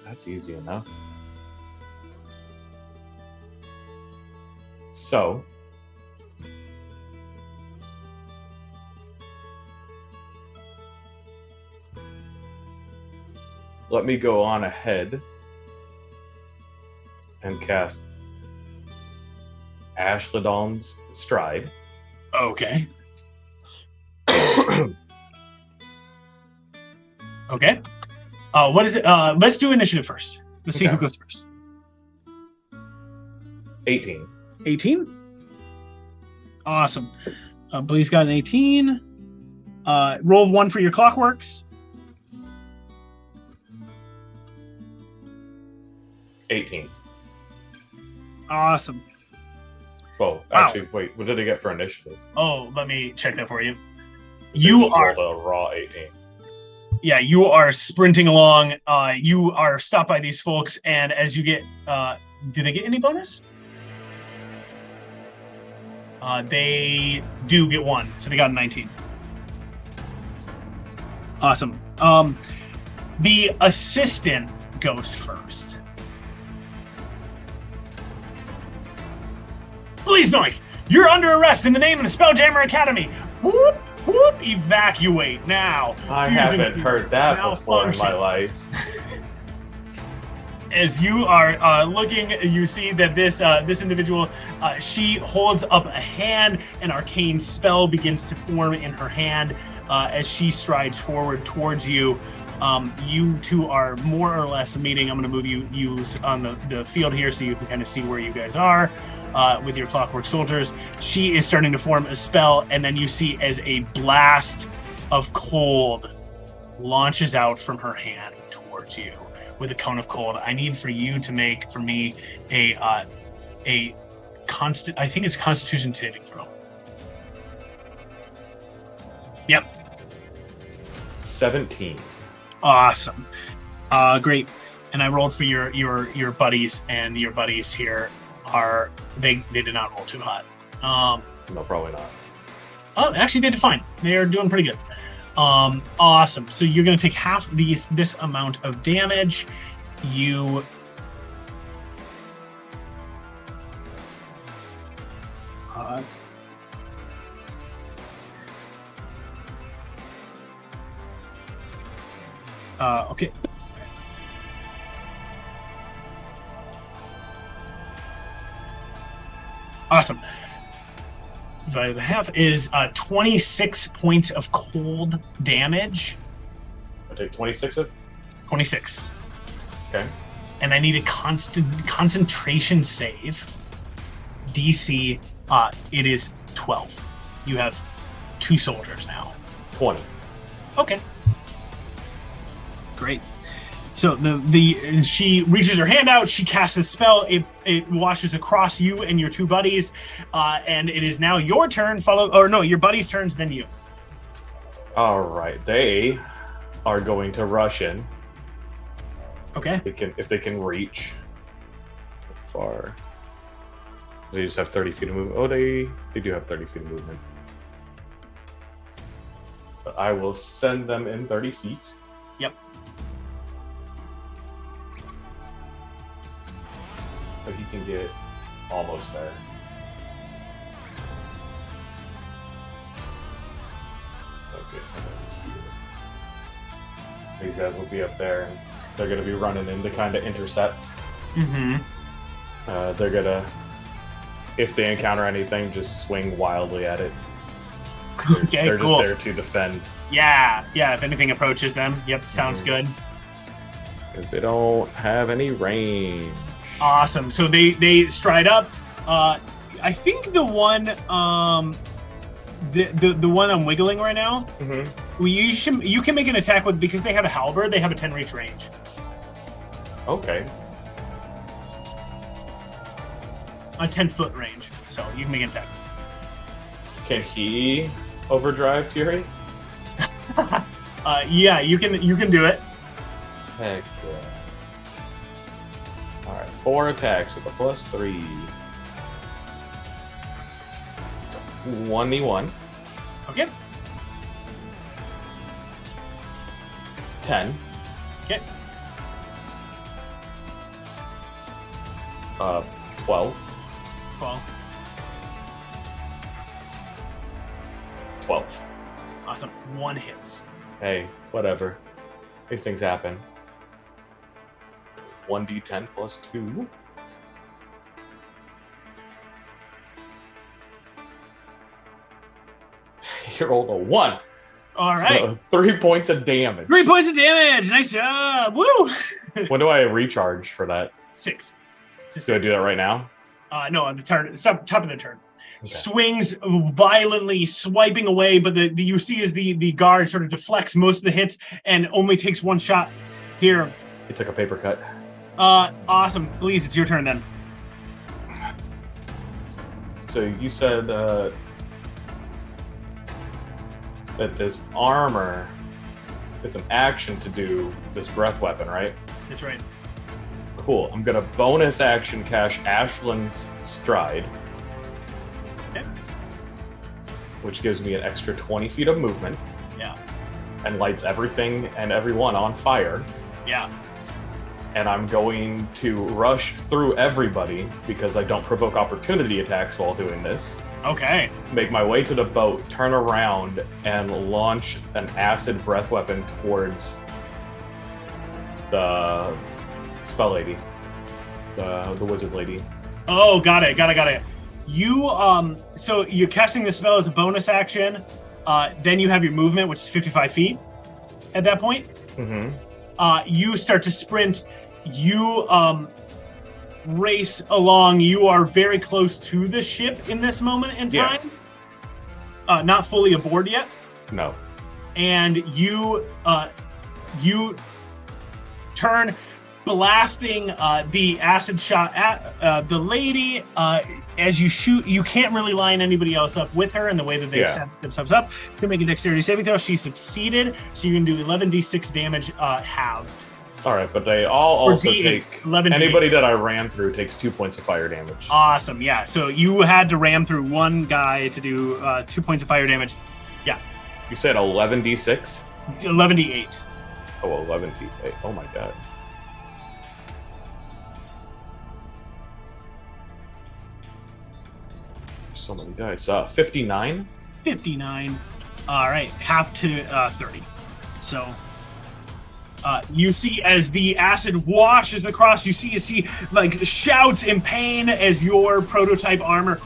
That's easy enough. So, let me go on ahead and cast Ashladon's Stride. Okay. Okay. What is it? Let's do initiative first. Let's see who goes first. 18. 18? Awesome. Blee's got an 18. Roll 1 for your clockworks. 18. Awesome. Well, actually, wait, what did I get for initiative? Oh, let me check that for you. You are a raw 18. Yeah, you are sprinting along. You are stopped by these folks, and as you get, do they get any bonus? They do get 1, so they got a 19. Awesome. The assistant goes first. Bleeznoik, you're under arrest in the name of the Spelljammer Academy. Whoop, whoop, evacuate now. I haven't heard that before in my life. As you are looking, you see that this individual, she holds up a hand. An arcane spell begins to form in her hand as she strides forward towards you. You two are more or less meeting. I'm going to move you on the field here so you can kind of see where you guys are. With your clockwork soldiers, she is starting to form a spell, and then you see as a blast of cold launches out from her hand towards you with a cone of cold. I need for you to make for me a constant. I think it's Constitution saving throw. Yep. 17. Awesome. Great. And I rolled for your buddies, and your buddies here are they did not roll too hot. No, probably not. Oh, actually, they did fine. They are doing pretty good. Awesome. So you're going to take half this amount of damage. You okay. Awesome. Divided by half is 26 points of cold damage. I take 26 of? 26. Okay. And I need a concentration save. DC, it is 12. You have 2 soldiers now. 20. Okay. Great. So she reaches her hand out, she casts a spell, it washes across you and your 2 buddies, and it is now your turn, your buddy's turns, then you. Alright, they are going to rush in Okay. If they can reach far. They just have 30 feet of movement. Oh, they do have 30 feet of movement. But I will send them in 30 feet. Yep. So he can get almost there. Okay. These guys will be up there, and they're going to be running in to kind of intercept. Mm-hmm. They're going to, if they encounter anything, just swing wildly at it. Okay, they're cool. just there to defend. Yeah. If anything approaches them. Yep, sounds good. Because they don't have any range. Awesome. So they stride up. I think the one the one I'm wiggling right now. Mm-hmm. You can make an attack with, because they have a halberd. They have a 10 reach range. Okay. A 10-foot range, so you can make an attack. Can he overdrive Fury? Yeah, you can do it. Heck yeah. Alright, 4 attacks with a +3. 1d1. Okay. 10. Okay. 12. 12. 12. Awesome. 1 hits. Hey, whatever. These things happen. 1d10 +2. You rolled a 1. All right. So 3 points of damage. 3 points of damage. Nice job. Woo! When do I recharge for that? 6. Do I do that right now? No, on the turn. It's top of the turn. Okay. Swings violently, swiping away, but the you see as the guard sort of deflects most of the hits and only takes 1 shot. Here. He took a paper cut. Awesome. Bleez, it's your turn then. So you said that this armor is an action to do this breath weapon, right? That's right. Cool. I'm gonna bonus action cash Ashland's Stride. Okay. Which gives me an extra 20 feet of movement. Yeah. And lights everything and everyone on fire. Yeah. And I'm going to rush through everybody because I don't provoke opportunity attacks while doing this. Okay. Make my way to the boat, turn around, and launch an acid breath weapon towards the spell lady, the wizard lady. Oh, got it. You so you're casting the spell as a bonus action. Then you have your movement, which is 55 feet. At that point, you start to sprint. You race along. You are very close to the ship in this moment in time. Not fully aboard yet. No. And you turn, blasting the acid shot at the lady. As you shoot, you can't really line anybody else up with her in the way that they set themselves up. To make a dexterity saving throw, she succeeded, so you can do 11d6 damage halved. All right, but they all also take 11 anybody that I ran through takes 2 points of fire damage. Awesome, yeah. So you had to ram through one guy to do 2 points of fire damage. Yeah. You said 11d6? 11d8. Oh, 11d8. Oh my god. So many dice. 59? 59. All right, half to 30. So you see as the acid washes across, you see like shouts in pain as your prototype armor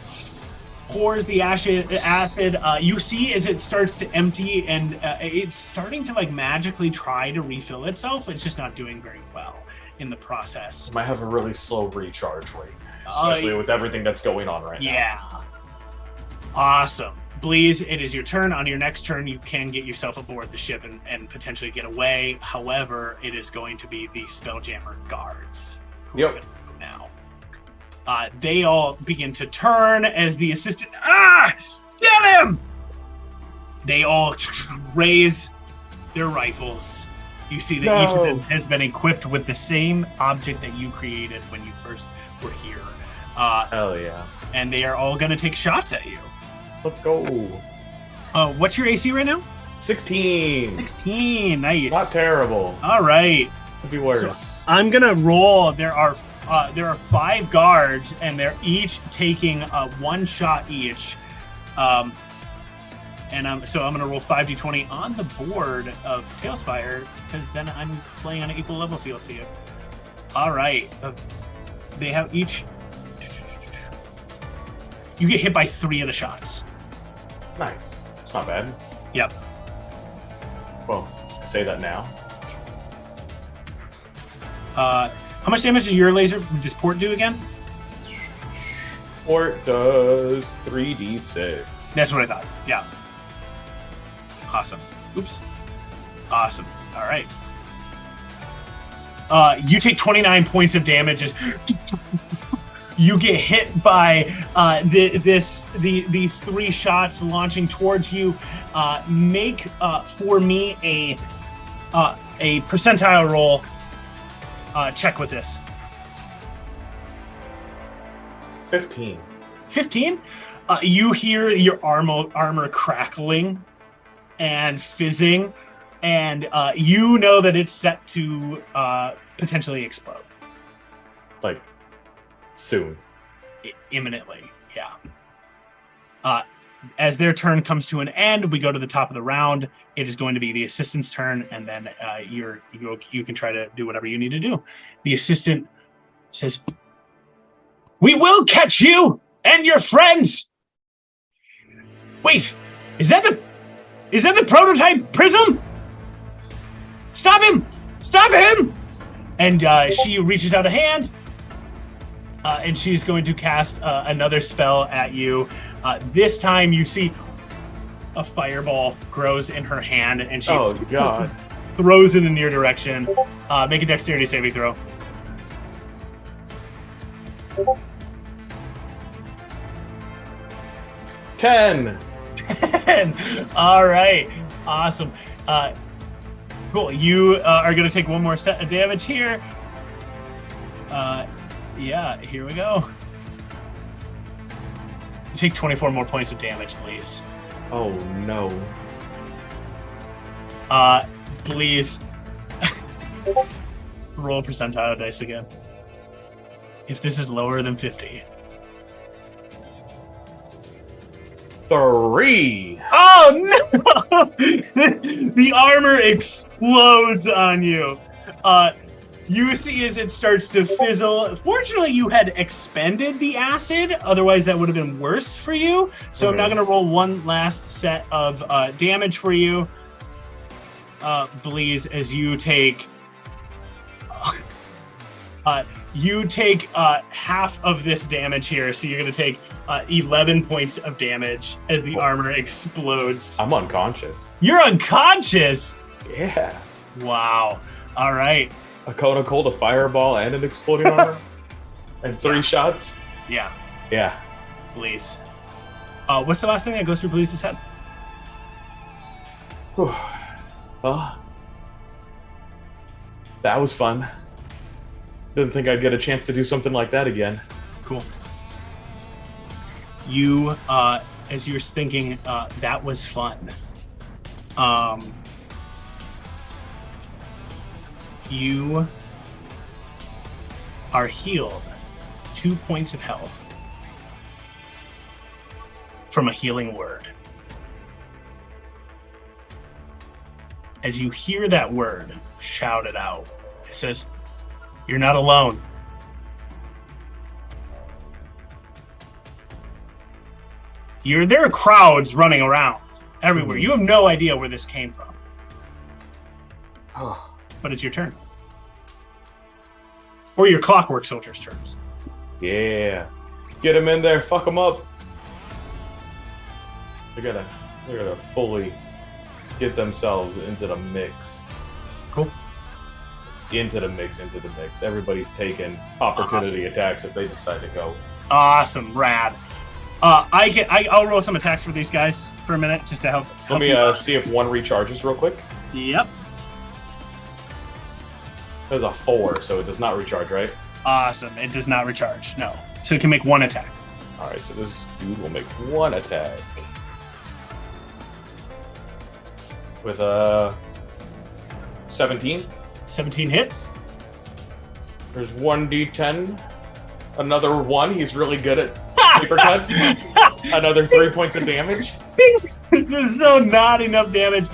pours the acid. You see as it starts to empty, and it's starting to like magically try to refill itself. It's just not doing very well in the process. Might have a really slow recharge rate, especially with everything that's going on right now. Yeah. Awesome. Bleez, it is your turn. On your next turn, you can get yourself aboard the ship and potentially get away. However, it is going to be the Spelljammer guards. Yep. Now, they all begin to turn as the assistant. Get him! They all raise their rifles. You see that each of them has been equipped with the same object that you created when you first were here. Hell yeah. And they are all going to take shots at you. Let's go. What's your AC right now? 16. 16. Nice. Not terrible. All right. Could be worse. So I'm going to roll. There are 5 guards, and they're each taking 1 shot each. So I'm going to roll 5d20 on the board of Tailspire, because then I'm playing on an equal level field to you. All right. They have each... You get hit by 3 of the shots. Nice. It's not bad. Yep. Well, I say that now. How much damage does your laser, does port do again? Port does 3d6. That's what I thought. Yeah. Awesome. Oops. Awesome. All right. You take 29 points of damage as you get hit by these 3 shots launching towards you. Make for me a percentile roll. Check with this. 15. 15? You hear your armor crackling and fizzing, and you know that it's set to potentially explode. Like, soon. Imminently, yeah. As their turn comes to an end, we go to the top of the round. It is going to be the assistant's turn, and then you can try to do whatever you need to do. The assistant says, "We will catch you and your friends." Wait, is that the prototype prism? Stop him! Stop him! And she reaches out a hand, and she's going to cast another spell at you. This time you see a fireball grows in her hand, and she throws it in your direction. Make a dexterity saving throw. Ten. All right. Awesome. Cool. You are going to take 1 more set of damage here. Yeah, here we go. You take 24 more points of damage, please. Oh, no. Please. Roll percentile dice again. If this is lower than 50. 3. Oh, no! The armor explodes on you. You see as it starts to fizzle. Fortunately, you had expended the acid. Otherwise, that would have been worse for you. So I'm now going to roll 1 last set of damage for you. Bleez, as you take... you take half of this damage here. So you're going to take 11 points of damage as the armor explodes. I'm unconscious. You're unconscious? Yeah. Wow. All right. A cone of cold, a fireball, and an exploding armor? And 3 shots? Yeah. Yeah. Bleez. What's the last thing that goes through Bleez's head? Well, that was fun. Didn't think I'd get a chance to do something like that again. Cool. You, as you're thinking, that was fun. You are healed 2 points of health from a healing word. As you hear that word shouted out, it says, "You're not alone." There are crowds running around everywhere. You have no idea where this came from. But it's your turn. Or your Clockwork Soldier's turns. Yeah. Get him in there, fuck him up. They're gonna fully get themselves into the mix. Cool. Into the mix. Everybody's taking opportunity attacks if they decide to go. Awesome, rad. I'll roll some attacks for these guys for a minute just to help. Let me see if 1 recharges real quick. Yep. There's a 4, so it does not recharge, right? Awesome. It does not recharge. No. So it can make one attack. All right, so this dude will make one attack with a 17. 17 hits. There's 1d10. Another 1. He's really good at paper cuts. Another 3 points of damage. There's so not enough damage.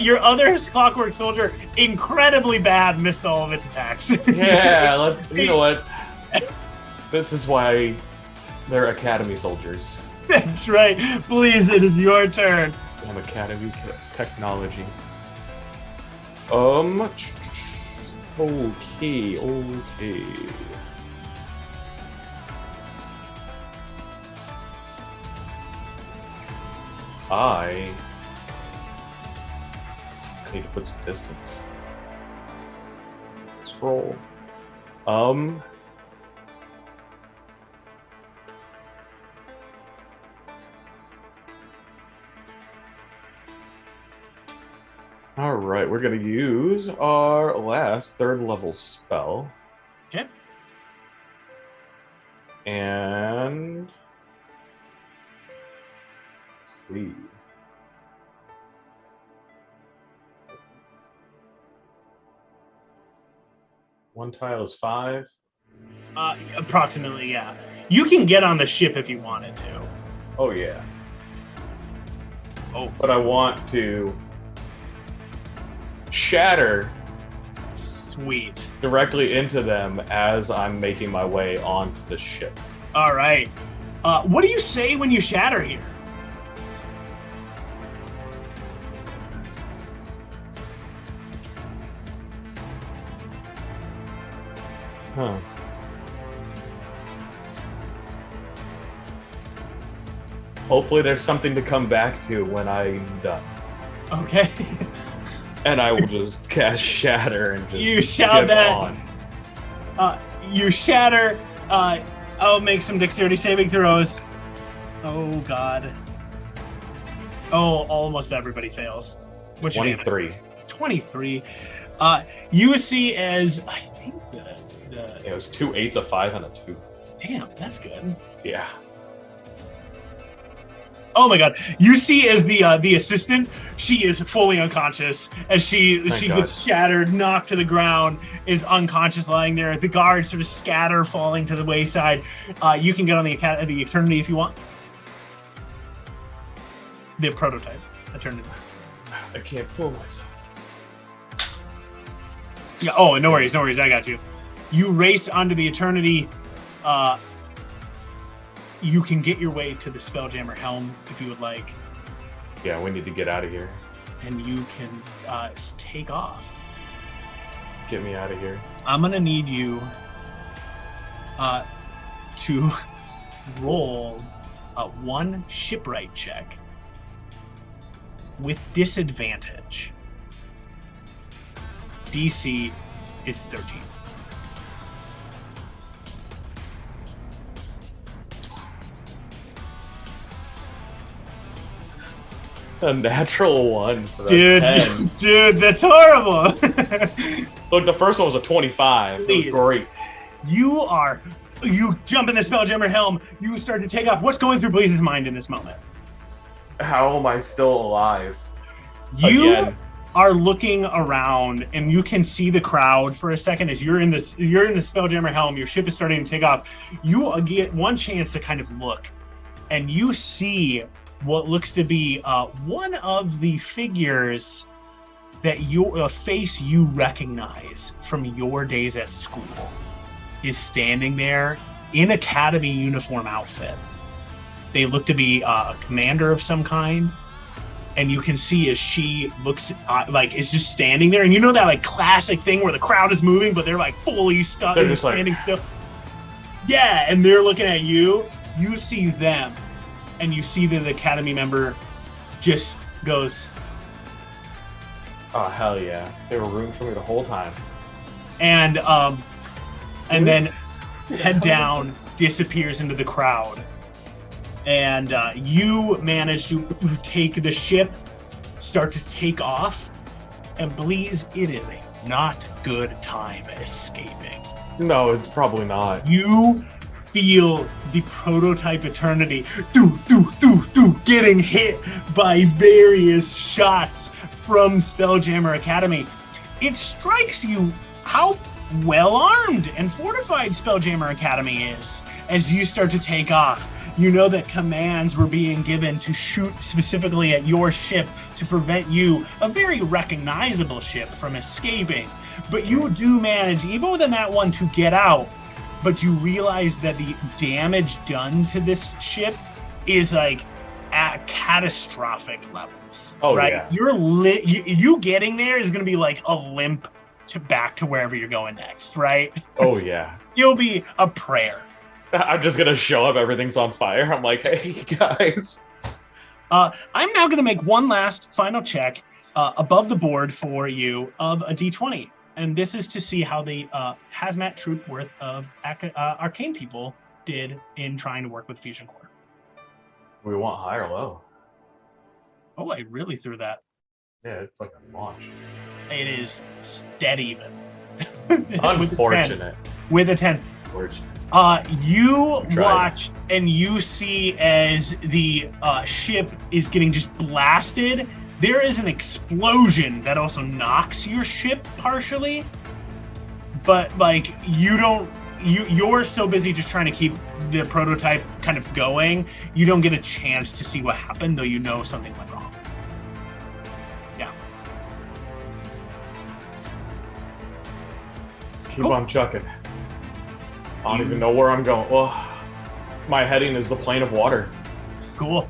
Your other Clockwork Soldier, incredibly bad, missed all of its attacks. Yeah, let's. You know what? This is why they're Academy soldiers. That's right. Please, it is your turn. Damn Academy technology. Okay. I need to put some distance. Scroll. All right, we're gonna use our last 3rd level spell. Okay. And see. One tile is 5. Approximately, yeah. You can get on the ship if you wanted to. Oh yeah. Oh, but I want to shatter sweet. directly into them as I'm making my way onto the ship. All right. What do you say when you shatter here? Huh. Hopefully there's something to come back to when I'm done. Okay. And I will just cast Shatter and just you shout get that. on. You shatter. I'll make some dexterity saving throws. Oh, God. Oh, almost everybody fails. What's 23. 23. You see as, I think It was 2 8s, a 5, and a 2. Damn, that's good. Yeah. Oh my God! You see, as the assistant, she is fully unconscious as she gets shattered, knocked to the ground, is unconscious, lying there. The guards sort of scatter, falling to the wayside. You can get on the Eternity if you want. The prototype Eternity. I can't pull myself. Yeah. Oh, no worries. I got you. You race onto the Eternity. You can get your way to the Spelljammer helm if you would like. Yeah, we need to get out of here. And you can take off. Get me out of here. I'm going to need you to roll one shipwright check with disadvantage. DC is 13. A natural 1 for dude, 10. Dude, that's horrible. Look, the first one was a 25. It was great. You jump in the Spelljammer helm. You start to take off. What's going through Bleez's mind in this moment? How am I still alive? You are looking around, and you can see the crowd for a second as you're in the Spelljammer helm. Your ship is starting to take off. You get one chance to kind of look, and you see what looks to be one of the figures that a face you recognize from your days at school is standing there in Academy uniform outfit. They look to be a commander of some kind, and you can see as she looks like is just standing there, and you know that like classic thing where the crowd is moving but they're like fully stuck and standing still. Yeah, and they're looking at you. You see them. And you see that the Academy member just goes, oh, hell yeah. They were rooting for me the whole time. And then head down, disappears into the crowd. And you manage to take the ship, start to take off. And Bleez, it is a not good time escaping. No, it's probably not. You feel the prototype Eternity getting hit by various shots from Spelljammer Academy. It strikes you how well armed and fortified Spelljammer Academy is as you start to take off. You know that commands were being given to shoot specifically at your ship to prevent you, a very recognizable ship, from escaping. But you do manage, even within that one, to get out. But you realize that the damage done to this ship is like at catastrophic levels. Oh, right? yeah. You getting there is going to be like a limp to back to wherever you're going next, right? Oh, yeah. You'll be a prayer. I'm just going to show up. Everything's on fire. I'm like, hey, guys. I'm now going to make one last final check above the board for you of a D20. And this is to see how the hazmat troop worth of arcane people did in trying to work with Fusion Core. We want high or low? Oh, I really threw that. Yeah, it's fucking launched. It is dead even. Unfortunate. With a 10. Unfortunate. You watch and you see as the ship is getting just blasted. There is an explosion that also knocks your ship partially, but like you're so busy just trying to keep the prototype kind of going, you don't get a chance to see what happened, though you know something went wrong. Yeah. Just keep on chucking. I don't even know where I'm going. Well, my heading is the plane of water. Cool.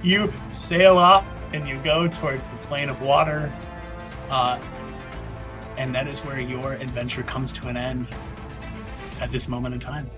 You sail up and you go towards the plane of water, and that is where your adventure comes to an end at this moment in time.